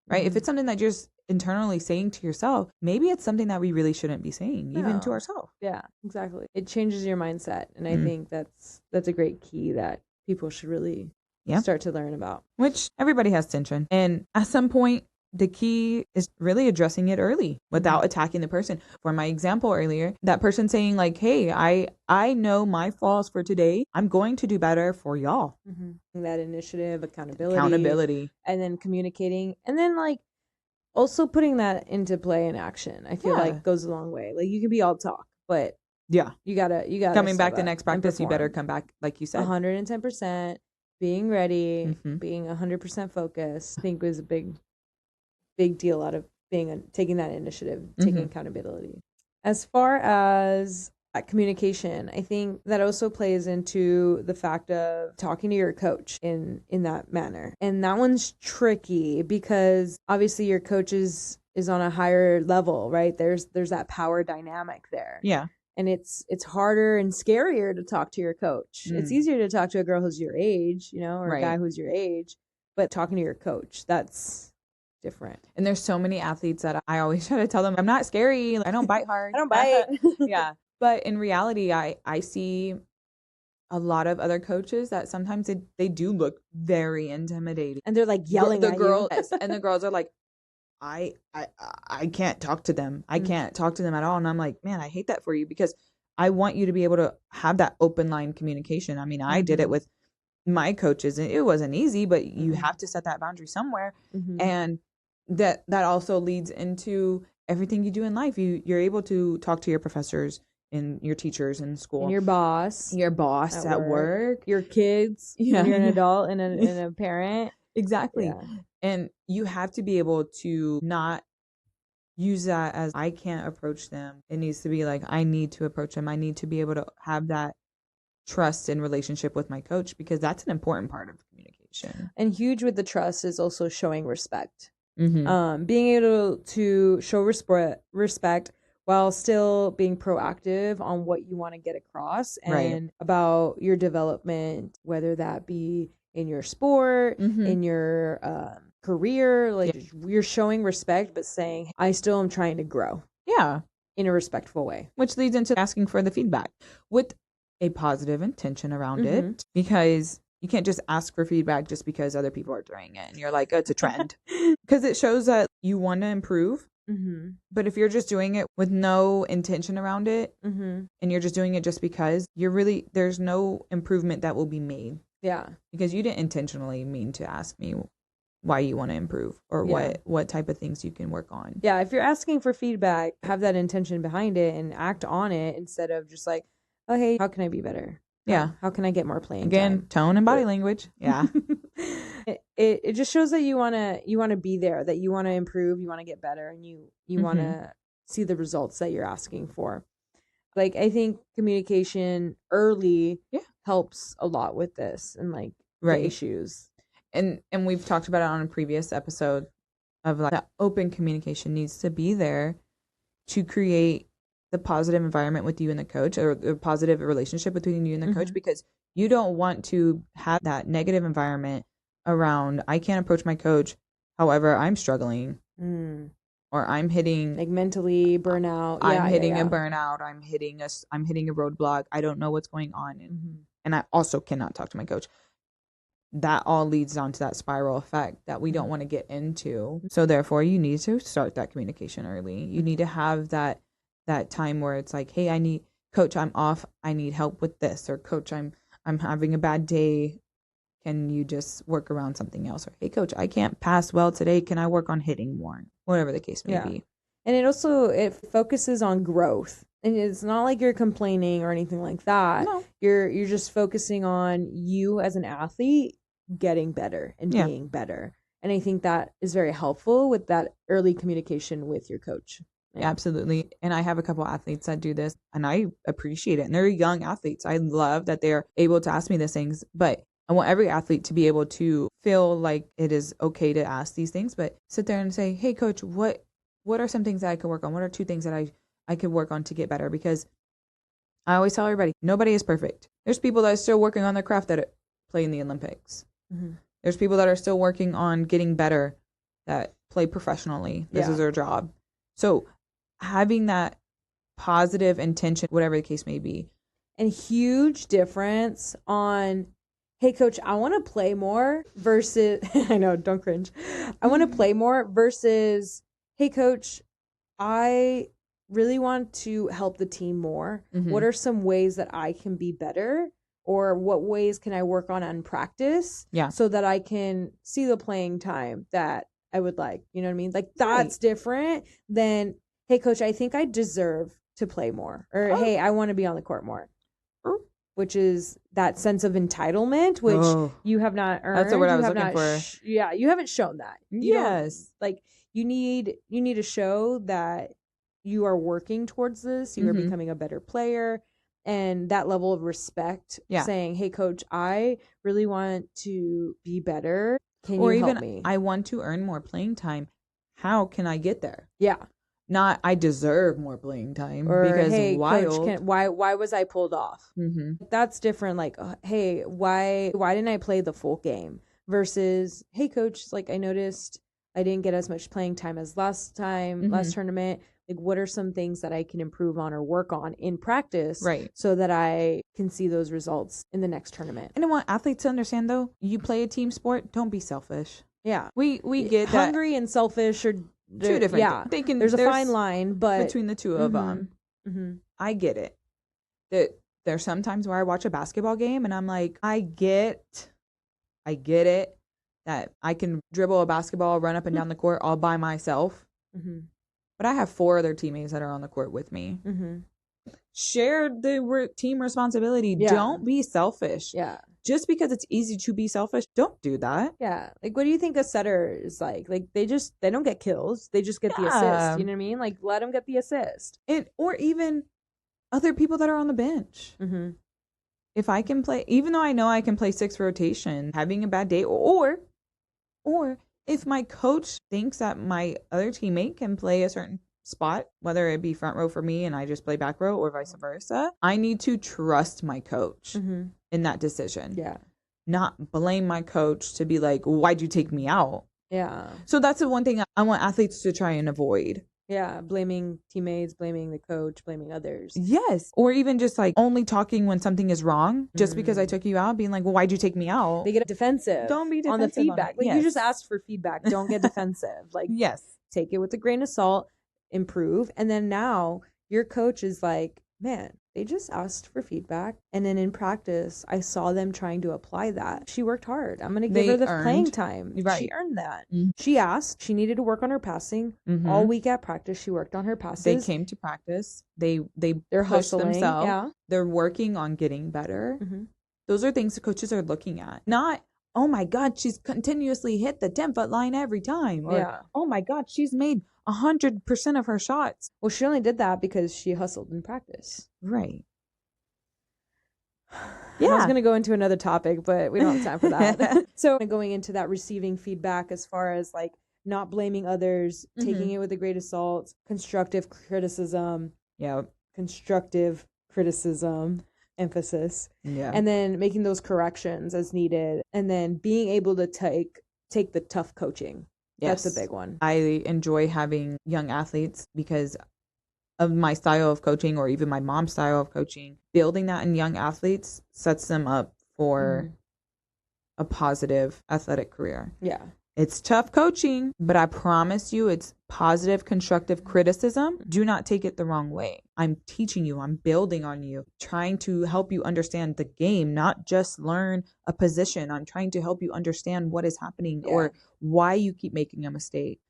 right? If it's something that you're just internally saying to yourself, maybe it's something that we really shouldn't be saying, even to ourselves. Yeah, exactly. It changes your mindset. And I think that's a great key that people should really start to learn about. Which everybody has tension. And at some point, the key is really addressing it early without attacking the person. For my example earlier, that person saying like, hey, I know my flaws for today. I'm going to do better for y'all. That initiative, accountability. And then communicating. And then like also putting that into play and action, I feel like goes a long way. Like you can be all talk, but you gotta coming back the next practice, you better come back, like you said, 110%, being ready, being 100% focused. I think was a big deal out of taking that initiative, taking accountability. As far as communication, I think that also plays into the fact of talking to your coach in that manner. And that one's tricky because obviously your coach is on a higher level, right? There's that power dynamic there. Yeah. And it's harder and scarier to talk to your coach. It's easier to talk to a girl who's your age, or a guy who's your age, but talking to your coach, that's different. And there's so many athletes that I always try to tell them, I'm not scary. I don't bite hard. I don't bite. Yeah. But in reality, I see a lot of other coaches that sometimes they do look very intimidating. And they're like yelling at you. And the girls are like, I can't talk to them. I can't talk to them at all. And I'm like, man, I hate that for you, because I want you to be able to have that open line communication. I mean, I did it with my coaches and it wasn't easy, but you have to set that boundary somewhere. And that also leads into everything you do in life. You're able to talk to your professors and your teachers in school, and your boss at work, your kids. You're an adult and a parent. Exactly. Yeah. And you have to be able to not use that as I can't approach them. It needs to be like, I need to approach them. I need to be able to have that trust and relationship with my coach, because that's an important part of communication. And huge with the trust is also showing respect. Being able to show respect while still being proactive on what you want to get across and about your development, whether that be in your sport, in your career. Like you're showing respect, but saying, I still am trying to grow. Yeah. In a respectful way. Which leads into asking for the feedback with a positive intention around it, because you can't just ask for feedback just because other people are doing it and you're like, oh, it's a trend. Because it shows that you want to improve. But if you're just doing it with no intention around it, and you're just doing it just because, there's no improvement that will be made. Yeah. Because you didn't intentionally mean to ask me why you want to improve or what type of things you can work on. Yeah, if you're asking for feedback, have that intention behind it and act on it instead of just like, oh, hey, how can I be better? How can I get more playing time? Tone and body language. Yeah. It just shows that you want to be there, that you want to improve, you want to get better, and you want to see the results that you're asking for. Like, I think communication early helps a lot with this and like the issues. And we've talked about it on a previous episode of like that open communication needs to be there to create the positive environment with you and the coach, or a positive relationship between you and the coach, because you don't want to have that negative environment around, I can't approach my coach, however, I'm struggling. Or I'm hitting like mentally burnout. I'm hitting a burnout. I'm hitting a roadblock. I don't know what's going on. And I also cannot talk to my coach. That all leads down to that spiral effect that we don't want to get into. So therefore you need to start that communication early. You need to have that time where it's like, hey, coach, I'm off. I need help with this. Or coach, I'm having a bad day. Can you just work around something else? Or, hey, coach, I can't pass well today. Can I work on hitting more? Whatever the case may be. And it focuses on growth. And it's not like you're complaining or anything like that. No. You're just focusing on you as an athlete getting better and being better. And I think that is very helpful with that early communication with your coach. Yeah, absolutely. And I have a couple athletes that do this, and I appreciate it. And they're young athletes. I love that they're able to ask me these things, but I want every athlete to be able to feel like it is okay to ask these things, but sit there and say, hey, coach, what are some things that I can work on? What are 2 things that I could work on to get better? Because I always tell everybody, nobody is perfect. There's people that are still working on their craft that play in the Olympics. There's people that are still working on getting better that play professionally. This is their job. So having that positive intention, whatever the case may be. And huge difference on, hey, coach, I want to play more versus, I know, don't cringe. I want to play more versus, hey, coach, I really want to help the team more. What are some ways that I can be better? Or what ways can I work on practice so that I can see the playing time that I would like? You know what I mean? Like, that's different than, hey, coach, I think I deserve to play more. Or, hey, I want to be on the court more. Which is that sense of entitlement, which you have not earned. That's the word I was looking for. You haven't shown that. Like, you need to show that you are working towards this. You are becoming a better player. And that level of respect, saying, hey, coach, I really want to be better. Can you help me? I want to earn more playing time. How can I get there? Yeah. Not, I deserve more playing time. Or, because hey, coach, why was I pulled off? That's different. Like, hey, why didn't I play the full game? Versus, hey, coach, like, I noticed I didn't get as much playing time as last tournament. Like, what are some things that I can improve on or work on in practice so that I can see those results in the next tournament? And I want athletes to understand, though, you play a team sport, don't be selfish. Yeah. We get that. Hungry and selfish are 2 different things. There's a fine line, but between the 2 of them. I get it. That there's sometimes where I watch a basketball game and I'm like, I get it that I can dribble a basketball, run up and down the court all by myself. But I have 4 other teammates that are on the court with me. Share the team responsibility. Don't be selfish. Just because it's easy to be selfish, don't do that. Yeah. Like, what do you think a setter is like? Like, they don't get kills. They just get the assist. You know what I mean? Like, let them get the assist. Or even other people that are on the bench. If I can play, even though I know I can play 6 rotation, having a bad day, or if my coach thinks that my other teammate can play a certain spot, whether it be front row for me and I just play back row or vice versa, I need to trust my coach in that decision. Not blame my coach to be like, why'd you take me out? So that's the one thing I want athletes to try and avoid. Blaming teammates, blaming the coach, blaming others. Yes. Or even just like only talking when something is wrong just because I took you out, being like, well, why'd you take me out? They get defensive. Don't be defensive on the feedback. Like, you just asked for feedback. Don't get defensive. Like, take it with a grain of salt, improve. And then now your coach is like, man, They just asked for feedback. And then in practice, I saw them trying to apply that. She worked hard. I'm going to give her the playing time. Right. She earned that. She asked. She needed to work on her passing. All week at practice, she worked on her passes. They came to practice. They're pushed themselves. Yeah. They're working on getting better. Those are things the coaches are looking at. Not, oh my God, she's continuously hit the 10-foot line every time. Or, oh my God, she's made 100% of her shots. Well, she only did that because she hustled in practice. Right. Yeah. I was going to go into another topic, but we don't have time for that. So going into that receiving feedback as far as like not blaming others, taking it with a grain of salt, constructive criticism. Yeah. Constructive criticism. Emphasis. Yeah. And then making those corrections as needed. And then being able to take the tough coaching. Yes. That's a big one. I enjoy having young athletes because of my style of coaching, or even my mom's style of coaching. Building that in young athletes sets them up for a positive athletic career. Yeah. It's tough coaching, but I promise you it's positive, constructive criticism. Do not take it the wrong way. I'm teaching you, I'm building on you, trying to help you understand the game, not just learn a position. I'm trying to help you understand what is happening or why you keep making a mistake.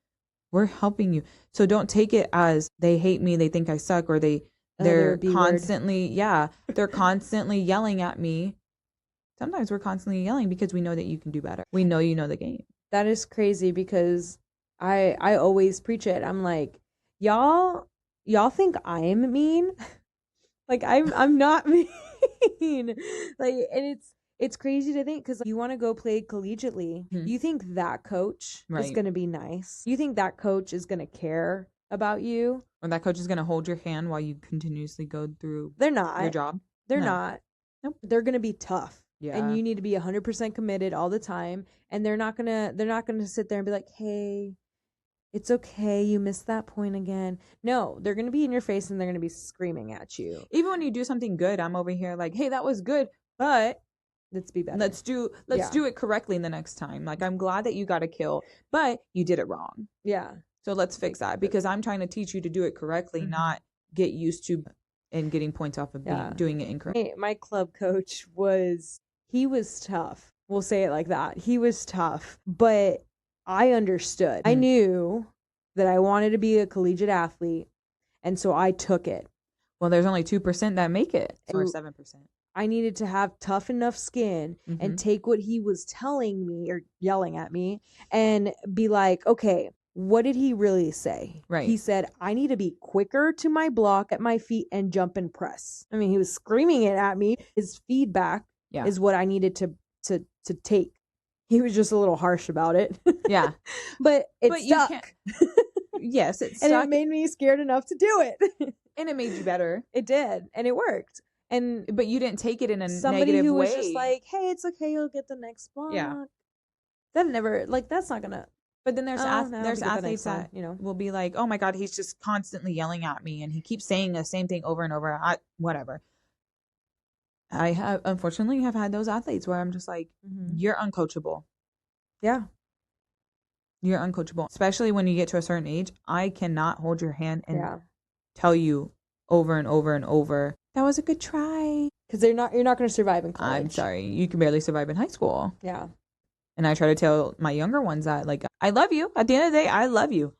We're helping you. So don't take it as they hate me, they think I suck, or they're constantly, they're constantly yelling at me. Sometimes we're constantly yelling because we know that you can do better. We know you know the game. That is crazy because I always preach it. I'm like, y'all think I'm mean? Like I'm not mean. Like, and it's crazy to think because you want to go play collegiately. You think that coach is going to be nice. You think that coach is going to care about you. Or that coach is going to hold your hand while you continuously go through They're not. your job. They're not. Nope. They're going to be tough. Yeah. And you need to be 100% committed all the time. And they're not gonna sit there and be like, hey, it's okay, you missed that point again. No, they're gonna be in your face and they're gonna be screaming at you. Even when you do something good, I'm over here like, hey, that was good, but let's be better. Let's do it correctly the next time. Like, I'm glad that you got a kill, but you did it wrong. Yeah. So let's fix that, because I'm trying to teach you to do it correctly, not get used to and getting points off of doing it incorrectly. My club coach he was tough. We'll say it like that. He was tough, but I understood. I knew that I wanted to be a collegiate athlete, and so I took it. Well, there's only 2% that make it, or 7%. I needed to have tough enough skin and take what he was telling me or yelling at me and be like, okay, what did he really say? Right. He said, I need to be quicker to my block at my feet and jump and press. I mean, he was screaming it at me. His feedback is what I needed to take. He was just a little harsh about it. Yeah. but stuck. Yes, it stuck. And it made me scared enough to do it. And it made you better. It did. And it worked. But you didn't take it in a somebody negative who way. was just like, hey, it's okay, you'll get the next block. Yeah. That never, like, that's not gonna. But then there's athletes that will be like, oh my God, he's just constantly yelling at me and he keeps saying the same thing over and over. Whatever. I have unfortunately had those athletes where I'm just like, you're uncoachable. Yeah. You're uncoachable. Especially when you get to a certain age. I cannot hold your hand and tell you over and over and over, that was a good try. Because you're not going to survive in college. I'm sorry. You can barely survive in high school. Yeah. And I try to tell my younger ones that, like, I love you. At the end of the day, I love you.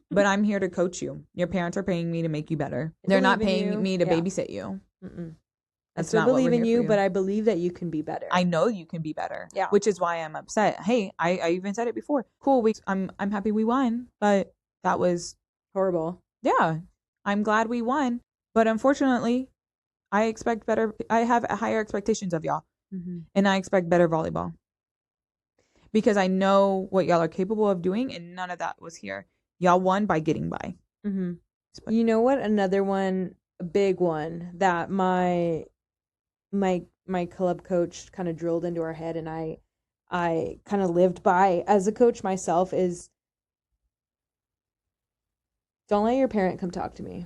But I'm here to coach you. Your parents are paying me to make you better. They're not paying me to babysit you. I still believe in you, but I believe that you can be better. I know you can be better. Yeah. Which is why I'm upset. Hey, I even said it before. Cool. I'm happy we won, but that was horrible. Yeah. I'm glad we won. But unfortunately, I expect better. I have higher expectations of y'all. And I expect better volleyball. Because I know what y'all are capable of doing, and none of that was here. Y'all won by getting by. You know what? Another one, a big one that my club coach kind of drilled into our head, and I kind of lived by as a coach myself, is don't let your parent come talk to me.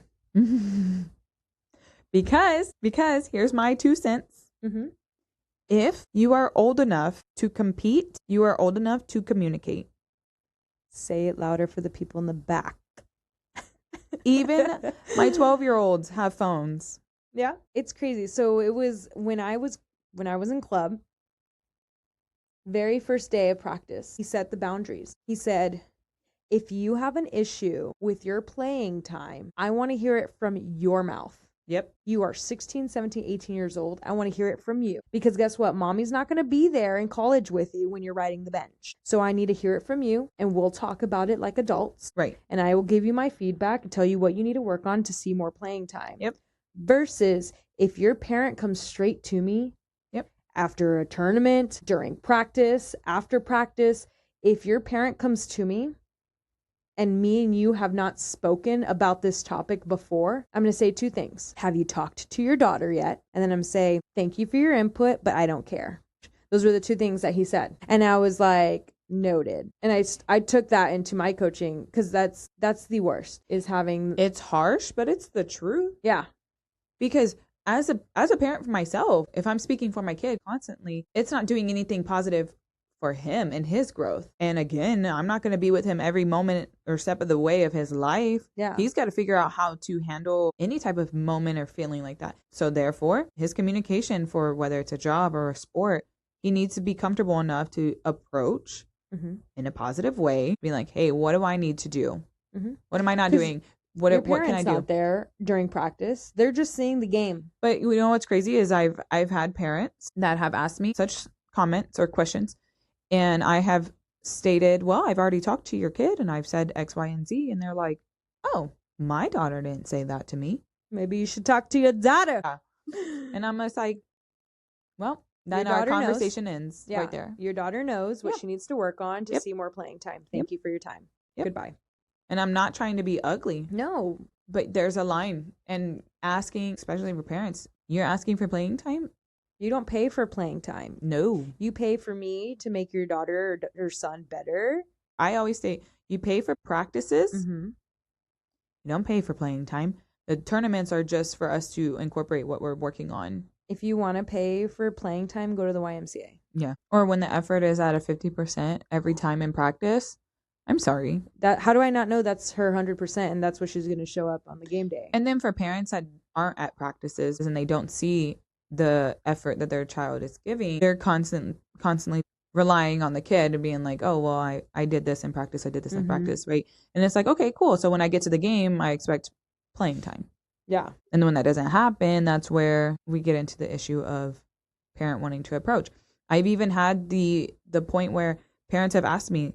Because here's my 2 cents. If you are old enough to compete, you are old enough to communicate. Say it louder for the people in the back. Even my 12-year-olds have phones. Yeah, it's crazy. So it was when I was in club, very first day of practice, he set the boundaries. He said, if you have an issue with your playing time, I want to hear it from your mouth. Yep. You are 16, 17, 18 years old. I want to hear it from you. Because guess what? Mommy's not going to be there in college with you when you're riding the bench. So I need to hear it from you, and we'll talk about it like adults. Right. And I will give you my feedback and tell you what you need to work on to see more playing time. Yep. Versus if your parent comes straight to me, yep, after a tournament, during practice, after practice, if your parent comes to me and me and you have not spoken about this topic before, I'm going to say two things. Have you talked to your daughter yet? And then I'm say, thank you for your input, but I don't care. Those were the two things that he said. And I was like, noted. And I took that into my coaching, because that's the worst, is having. It's harsh, but it's the truth. Yeah. Because as a parent for myself, if I'm speaking for my kid constantly, it's not doing anything positive for him and his growth. And again, I'm not going to be with him every moment or step of the way of his life. Yeah. He's got to figure out how to handle any type of moment or feeling like that. So therefore, his communication, for whether it's a job or a sport, he needs to be comfortable enough to approach in a positive way, be like, hey, what do I need to do? What am I not doing? What can I do? Out there during practice, they're just seeing the game. But you know what's crazy is I've had parents that have asked me such comments or questions, and I have stated, well, I've already talked to your kid and I've said X, Y, and Z, and they're like, oh, my daughter didn't say that to me. Maybe you should talk to your daughter. And I'm just like, well, then our conversation ends right there. Your daughter knows what she needs to work on to see more playing time. Thank you for your time. Goodbye. And I'm not trying to be ugly. No. But there's a line. And asking, especially for parents, you're asking for playing time? You don't pay for playing time. No. You pay for me to make your daughter or son better. I always say, you pay for practices. You don't pay for playing time. The tournaments are just for us to incorporate what we're working on. If you want to pay for playing time, go to the YMCA. Yeah. Or when the effort is at a 50% every time in practice. I'm sorry. How do I not know that's her 100% and that's what she's going to show up on the game day? And then for parents that aren't at practices and they don't see the effort that their child is giving, they're constantly relying on the kid and being like, oh, well, I did this in practice. I did this in practice, right? And it's like, okay, cool. So when I get to the game, I expect playing time. Yeah. And then when that doesn't happen, that's where we get into the issue of parent wanting to approach. I've even had the point where parents have asked me,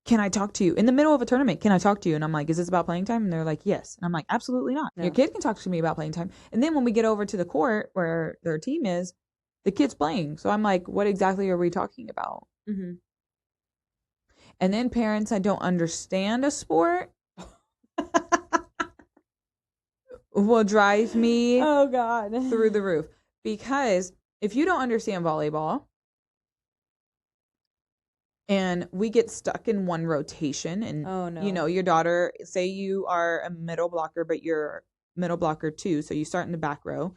can I talk to you in the middle of a tournament? Can I talk to you? And I'm like, is this about playing time? And they're like, yes. And I'm like, absolutely not. No. Your kid can talk to me about playing time. And then when we get over to the court where their team is, the kid's playing. So I'm like, what exactly are we talking about? And then parents that don't understand a sport will drive me through the roof. Because if you don't understand volleyball, and we get stuck in one rotation, and you know, your daughter, say you are a middle blocker, but you're middle blocker too, so you start in the back row.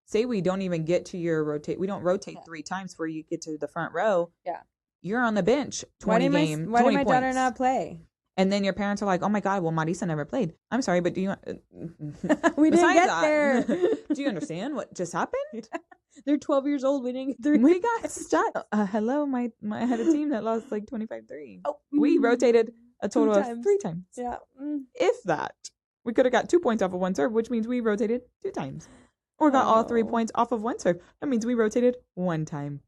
Say we don't even get to your rotate. We don't rotate 3 times before you get to the front row. Yeah, you're on the bench 20 games. Why did my daughter not play? And then your parents are like, oh my God, well, Marisa never played. I'm sorry, but do you... we didn't get there. Do you understand what just happened? They're 12 years old. We got stuck. Hello, I had a team that lost like 25-3. Oh, we rotated a total of 3 times. Yeah. If that. We could have got 2 points off of one serve, which means we rotated 2 times. Or got all 3 points off of one serve. That means we rotated 1 time.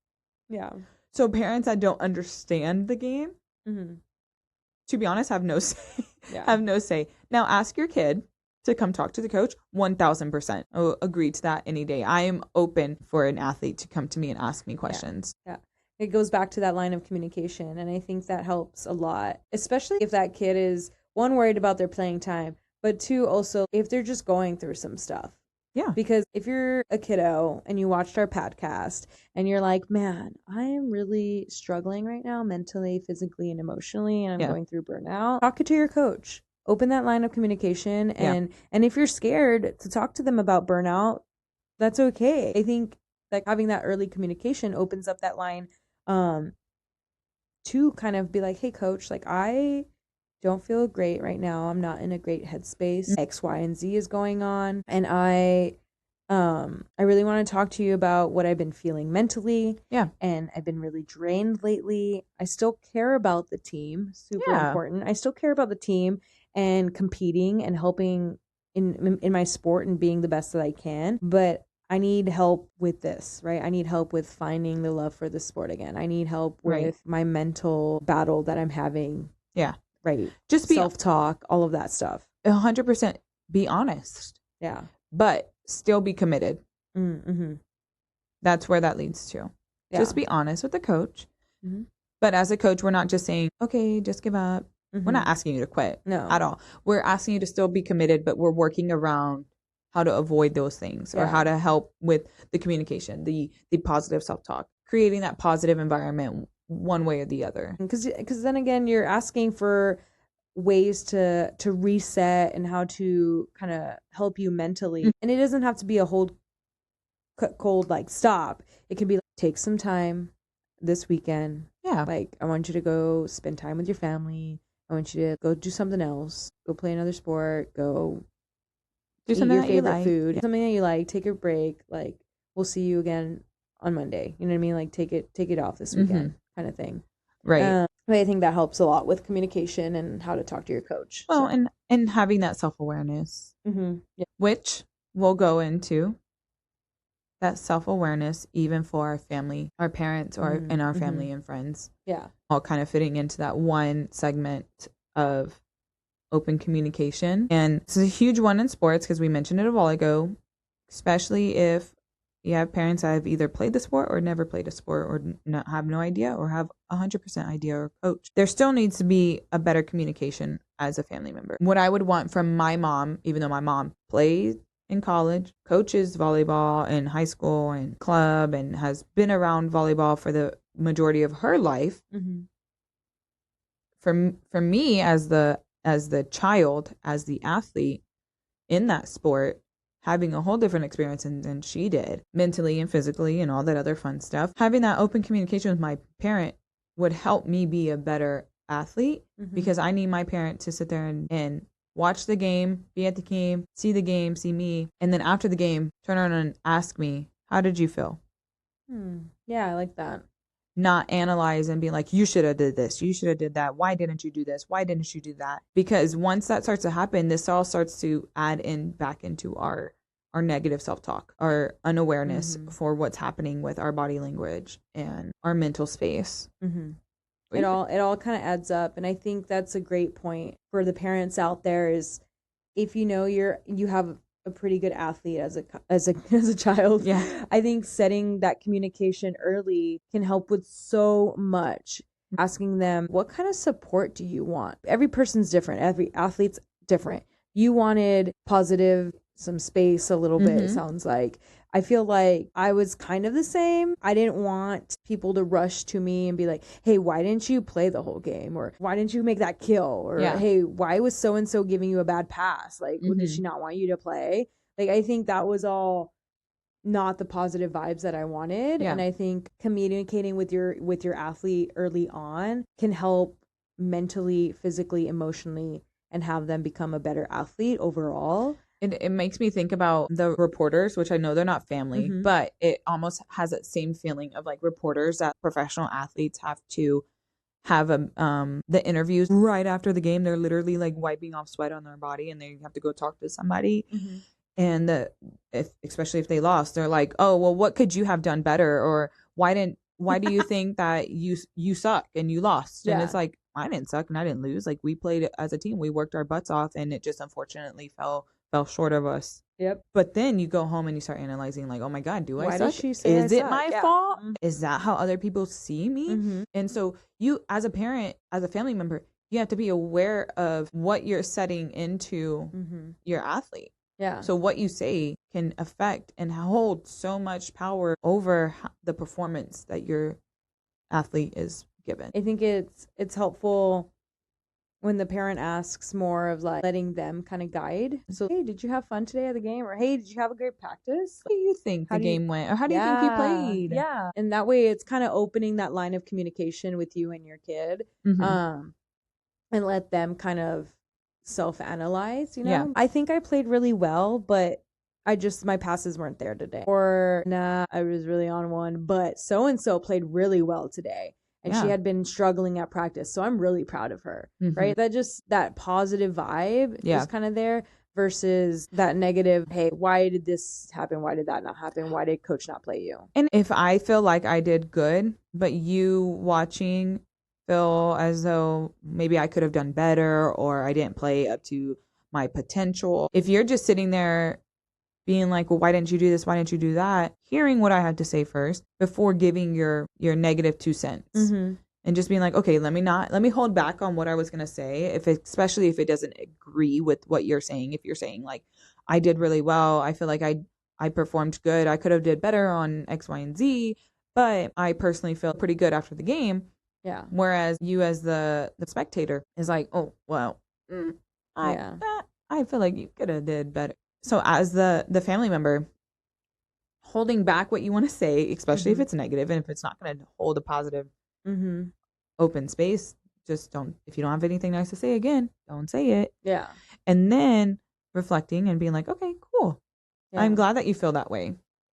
Yeah. So parents that don't understand the game, to be honest, have no say. Have no say. Now ask your kid to come talk to the coach. 1000%. I'll agree to that any day. I am open for an athlete to come to me and ask me questions. Yeah. It goes back to that line of communication. And I think that helps a lot, especially if that kid is, 1, worried about their playing time, but 2, also if they're just going through some stuff. Yeah. Because if you're a kiddo and you watched our podcast and you're like, man, I am really struggling right now mentally, physically, and emotionally, and I'm going through burnout, talk it to your coach. Open that line of communication. And if you're scared to talk to them about burnout, that's okay. I think like having that early communication opens up that line to kind of be like, hey, coach, like I don't feel great right now. I'm not in a great headspace. X, Y, and Z is going on. And I I really want to talk to you about what I've been feeling mentally. Yeah. And I've been really drained lately. I still care about the team. Super Yeah. important. I still care about the team and competing and helping in my sport and being the best that I can. But I need help with this, right? I need help with finding the love for the sport again. I need help Right. with my mental battle that I'm having. Yeah. Right. Just be self-talk, all of that stuff. 100% be honest, Yeah. but still be committed. Mm-hmm. That's where that leads to. Yeah. Just be honest with the coach. Mm-hmm. But as a coach, we're not just saying, okay, just give up. We're not asking you to quit at all. We're asking you to still be committed, but we're working around how to avoid those things or how to help with the communication, the positive self-talk, creating that positive environment one way or the other. Because then again, you're asking for ways to reset and how to kind of help you mentally. And it doesn't have to be a hold cold like stop. It can be like, take some time this weekend. Yeah. Like, I want you to go spend time with your family. I want you to go do something else. Go play another sport. Go do eat your favorite food. Something that you like. Take a break. Like, we'll see you again on Monday. You know what I mean? Like, take it off this weekend, kind of thing. Right. But I think that helps a lot with communication and how to talk to your coach. Well, and having that self-awareness, which we'll go into that self-awareness even for our family, our parents, or in our family and friends. Yeah. All kind of fitting into that one segment of open communication. And it's a huge one in sports because we mentioned it a while ago, especially if you have parents that have either played the sport or never played a sport or have no idea or have 100% idea or coach. There still needs to be a better communication as a family member. What I would want from my mom, even though my mom played in college, coaches volleyball in high school and club, and has been around volleyball for the majority of her life. For me as the child, as the athlete in that sport, having a whole different experience than she did, mentally and physically and all that other fun stuff, having that open communication with my parent would help me be a better athlete, because I need my parent to sit there and watch the game, be at the game, see me, and then after the game, turn around and ask me, how did you feel? Yeah, I like that. Not analyze and be like, you should have did this, you should have did that, why didn't you do this, why didn't you do that? Because once that starts to happen, this all starts to add in back into our negative self-talk, our unawareness for what's happening with our body language and our mental space. It all kind of adds up. And I think that's a great point for the parents out there, is if you know you have a pretty good athlete as a child. Yeah. I think setting that communication early can help with so much. Asking them, what kind of support do you want? Every person's different. Every athlete's different. You wanted positive, some space a little bit, it sounds like. I feel like I was kind of the same. I didn't want people to rush to me and be like, hey, why didn't you play the whole game? Or why didn't you make that kill? Or hey, why was so-and-so giving you a bad pass? Like, did she not want you to play? Like, I think that was all not the positive vibes that I wanted. And I think communicating with your athlete early on can help mentally, physically, emotionally, and have them become a better athlete overall. It makes me think about the reporters, which I know they're not family, but it almost has that same feeling of like reporters that professional athletes have to have the interviews right after the game. They're literally like wiping off sweat on their body and they have to go talk to somebody. And especially if they lost, they're like, oh, well, what could you have done better? Or why do you think that you suck and you lost? And it's like, I didn't suck and I didn't lose. Like, we played as a team. We worked our butts off and it just unfortunately fell short of us. But then you go home and you start analyzing like, oh my God, do I suck? Is it my fault? Is that how other people see me? And so you, as a parent, as a family member, you have to be aware of what you're setting into your athlete. So what you say can affect and hold so much power over the performance that your athlete is given. I think it's helpful when the parent asks more of like letting them kind of guide. So, hey, did you have fun today at the game? Or hey, did you have a great practice? How do you think the game went? Or how do you think you played? Yeah. And that way it's kind of opening that line of communication with you and your kid. And let them kind of self-analyze, you know? I think I played really well, but my passes weren't there today. Or, nah, I was really on one, but so-and-so played really well today. And she had been struggling at practice. So I'm really proud of her, right? That positive vibe is kind of there versus that negative, hey, why did this happen? Why did that not happen? Why did coach not play you? And if I feel like I did good, but you watching feel as though maybe I could have done better or I didn't play up to my potential. If you're just sitting there being like, well, why didn't you do this? Why didn't you do that? Hearing what I had to say first before giving your negative 2 cents. And just being like, okay, let me hold back on what I was going to say. Especially if it doesn't agree with what you're saying. If you're saying like, I did really well. I feel like I performed good. I could have did better on X, Y, and Z, but I personally feel pretty good after the game. Yeah. Whereas you as the spectator is like, oh, well, I feel like you could have did better. So as the family member, holding back what you want to say, especially if it's negative and if it's not going to hold a positive open space, just don't. If you don't have anything nice to say again, don't say it. Yeah. And then reflecting and being like, okay, cool. Yeah. I'm glad that you feel that way.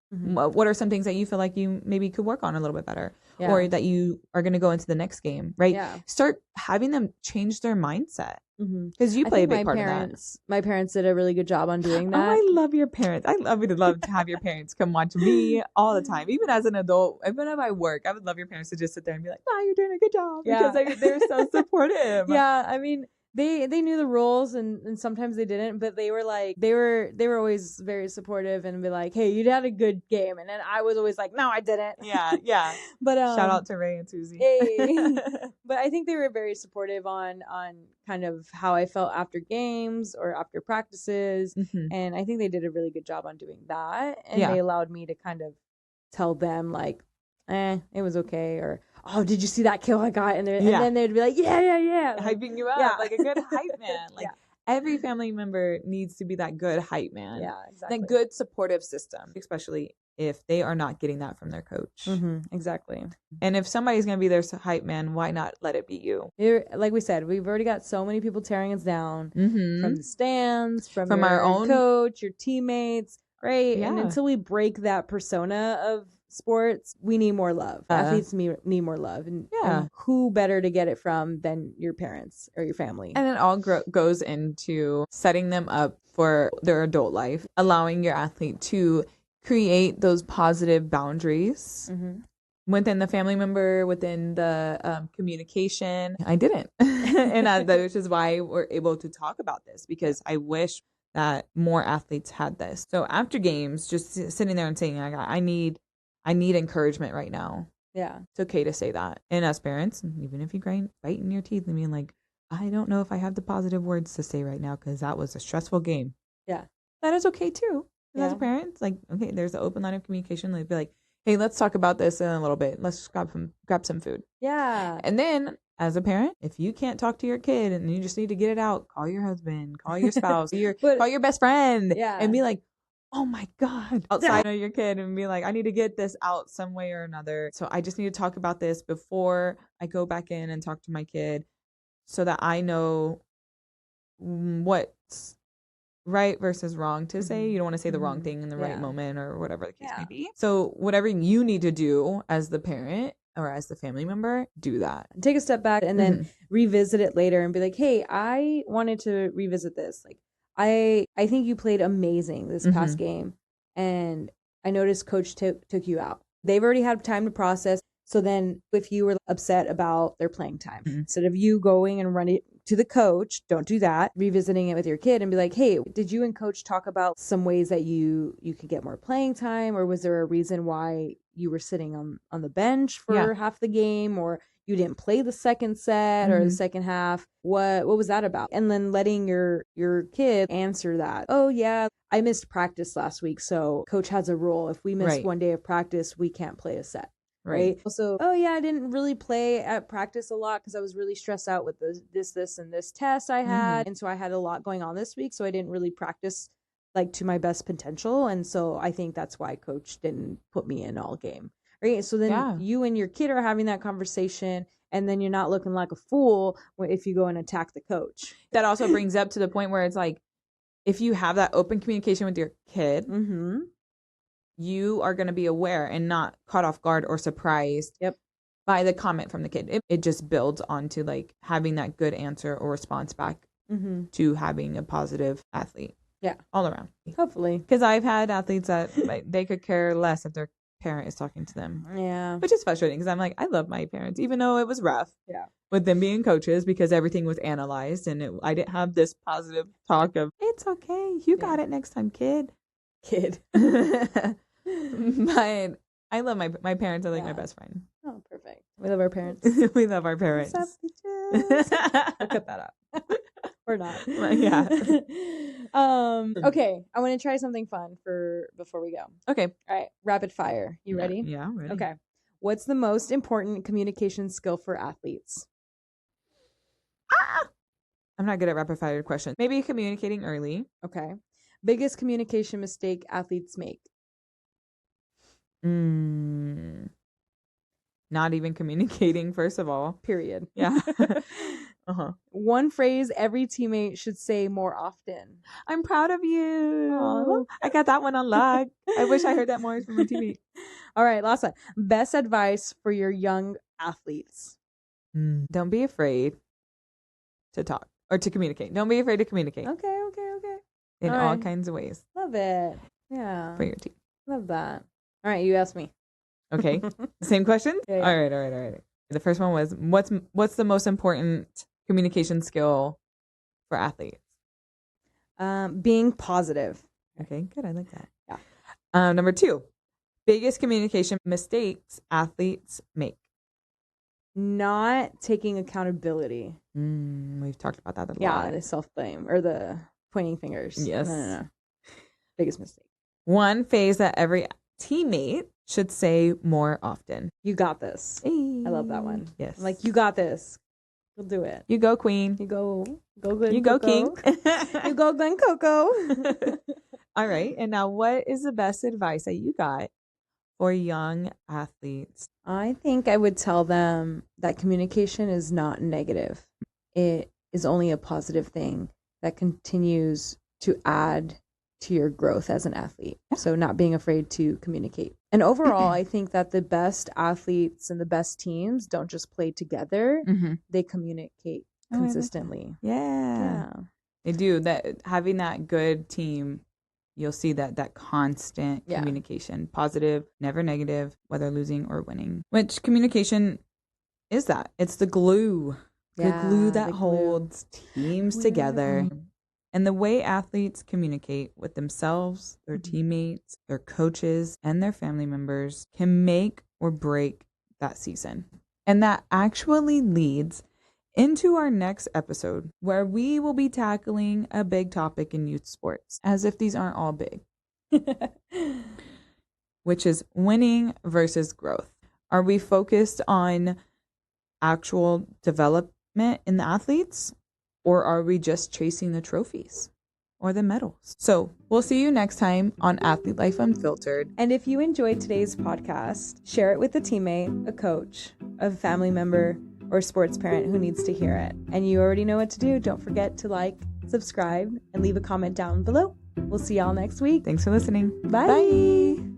What are some things that you feel like you maybe could work on a little bit better, or that you are going to go into the next game, right? Yeah. Start having them change their mindset because you play a big part of that. My parents did a really good job on doing that. Oh, I love your parents. I would love to have your parents come watch me all the time, even as an adult. Even if I work, I would love your parents to just sit there and be like, "Wow, you're doing a good job," because they're so supportive. Yeah, I mean. They knew the rules and sometimes they didn't, but they were like they were always very supportive and be like, hey, you had a good game, and then I was always like, no, I didn't. Yeah. But shout out to Ray and Susie. Hey. But I think they were very supportive on kind of how I felt after games or after practices, and I think they did a really good job on doing that, and they allowed me to kind of tell them like, it was okay, or oh, did you see that kill I got? And then they'd be like, yeah. Hyping you up like a good hype man. Like every family member needs to be that good hype man. Yeah, exactly. That good supportive system, especially if they are not getting that from their coach. Exactly. And if somebody's going to be their hype man, why not let it be you? Like we said, we've already got so many people tearing us down from the stands, from our own coach, your teammates, right? Yeah. And until we break that persona of sports, we need more love. Athletes need more love, and who better to get it from than your parents or your family? And it all goes into setting them up for their adult life, allowing your athlete to create those positive boundaries within the family member, within the communication. I didn't, and which is why we're able to talk about this, because I wish that more athletes had this. So after games, just sitting there and saying, I need encouragement right now. Yeah. It's okay to say that. And as parents, even if you bite in your teeth and being like, I don't know if I have the positive words to say right now because that was a stressful game. Yeah. That is okay too. As parents, like, okay, there's an open line of communication. They'd be like, hey, let's talk about this in a little bit. Let's grab some food. Yeah. And then as a parent, if you can't talk to your kid and you just need to get it out, call your husband, call your spouse, call your best friend, and be like, oh my God, outside of your kid, and be like, I need to get this out some way or another. So I just need to talk about this before I go back in and talk to my kid so that I know what's right versus wrong to say. You don't want to say the wrong thing in the right moment or whatever the case may be. So whatever you need to do as the parent or as the family member, do that. Take a step back and then revisit it later and be like, hey, I wanted to revisit this. Like, I think you played amazing this past game, and I noticed coach took you out. They've already had time to process. So then if you were upset about their playing time, instead of you going and running to the coach, don't do that. Revisiting it with your kid and be like, hey, did you and coach talk about some ways that you could get more playing time? Or was there a reason why you were sitting on the bench for half the game, or you didn't play the second set or the second half? What was that about? And then letting your kid answer that. Oh yeah, I missed practice last week, so coach has a rule. If we miss one day of practice, we can't play a set. Right. Also, oh yeah, I didn't really play at practice a lot because I was really stressed out with this and this test I had. And so I had a lot going on this week. So I didn't really practice like to my best potential. And so I think that's why coach didn't put me in all game. Right. So then you and your kid are having that conversation, and then you're not looking like a fool if you go and attack the coach. That also brings up to the point where it's like, if you have that open communication with your kid, Mm-hmm. you are going to be aware and not caught off guard or surprised by the comment from the kid. It just builds onto like having that good answer or response back to having a positive athlete. Yeah. All around. Hopefully. Because I've had athletes that like, they could care less if their parent is talking to them. Yeah. Which is frustrating because I'm like, I love my parents, even though it was rough. Yeah. With them being coaches because everything was analyzed and I didn't have this positive talk of, it's okay. You got it next time, kid. But I love my parents are like my best friend. Oh, perfect. We love our parents. We love our parents. What's up, bitches? We'll cut that out. Or not. Yeah. Okay. I want to try something fun for before we go. Okay. All right. Rapid fire. You ready? Yeah, I'm ready. Okay. What's the most important communication skill for athletes? I'm not good at rapid fire questions. Maybe communicating early. Okay. Biggest communication mistake athletes make? Not even communicating, first of all. Period. Yeah. One phrase every teammate should say more often. I'm proud of you. Aww. I got that one on lock. I wish I heard that more from my teammate. All right, last one. Best advice for your young athletes. Don't be afraid to talk or to communicate. Don't be afraid to communicate. Okay. In all kinds of ways. Love it. Yeah. For your team. Love that. All right, you asked me. Okay. Same question? Yeah. All right. The first one was what's the most important communication skill for athletes? Being positive. Okay, good. I like that. Yeah. Number 2, biggest communication mistakes athletes make. Not taking accountability. We've talked about that a lot. Yeah, the self-blame or the pointing fingers. Yes. No. Biggest mistake. One phase that every teammate should say more often. You got this. Hey. I love that one. Yes. I'm like, you got this. We'll do it. You go, queen. You go Glen You go, Coco. king. You go, Glen Coco. All right. And now what is the best advice that you got for young athletes? I think I would tell them that communication is not negative. It is only a positive thing that continues to add to your growth as an athlete. So not being afraid to communicate. And overall, I think that the best athletes and the best teams don't just play together. They communicate consistently. Yeah. They do. That having that good team, you'll see that constant communication, positive, never negative, whether losing or winning. Which communication is that? It's the glue. The glue that holds teams together. And the way athletes communicate with themselves, their teammates, their coaches, and their family members can make or break that season. And that actually leads into our next episode, where we will be tackling a big topic in youth sports, as if these aren't all big, which is winning versus growth. Are we focused on actual development in the athletes? Or are we just chasing the trophies or the medals? So we'll see you next time on Athlete Life Unfiltered. And if you enjoyed today's podcast, share it with a teammate, a coach, a family member, or a sports parent who needs to hear it. And you already know what to do. Don't forget to like, subscribe, and leave a comment down below. We'll see y'all next week. Thanks for listening. Bye.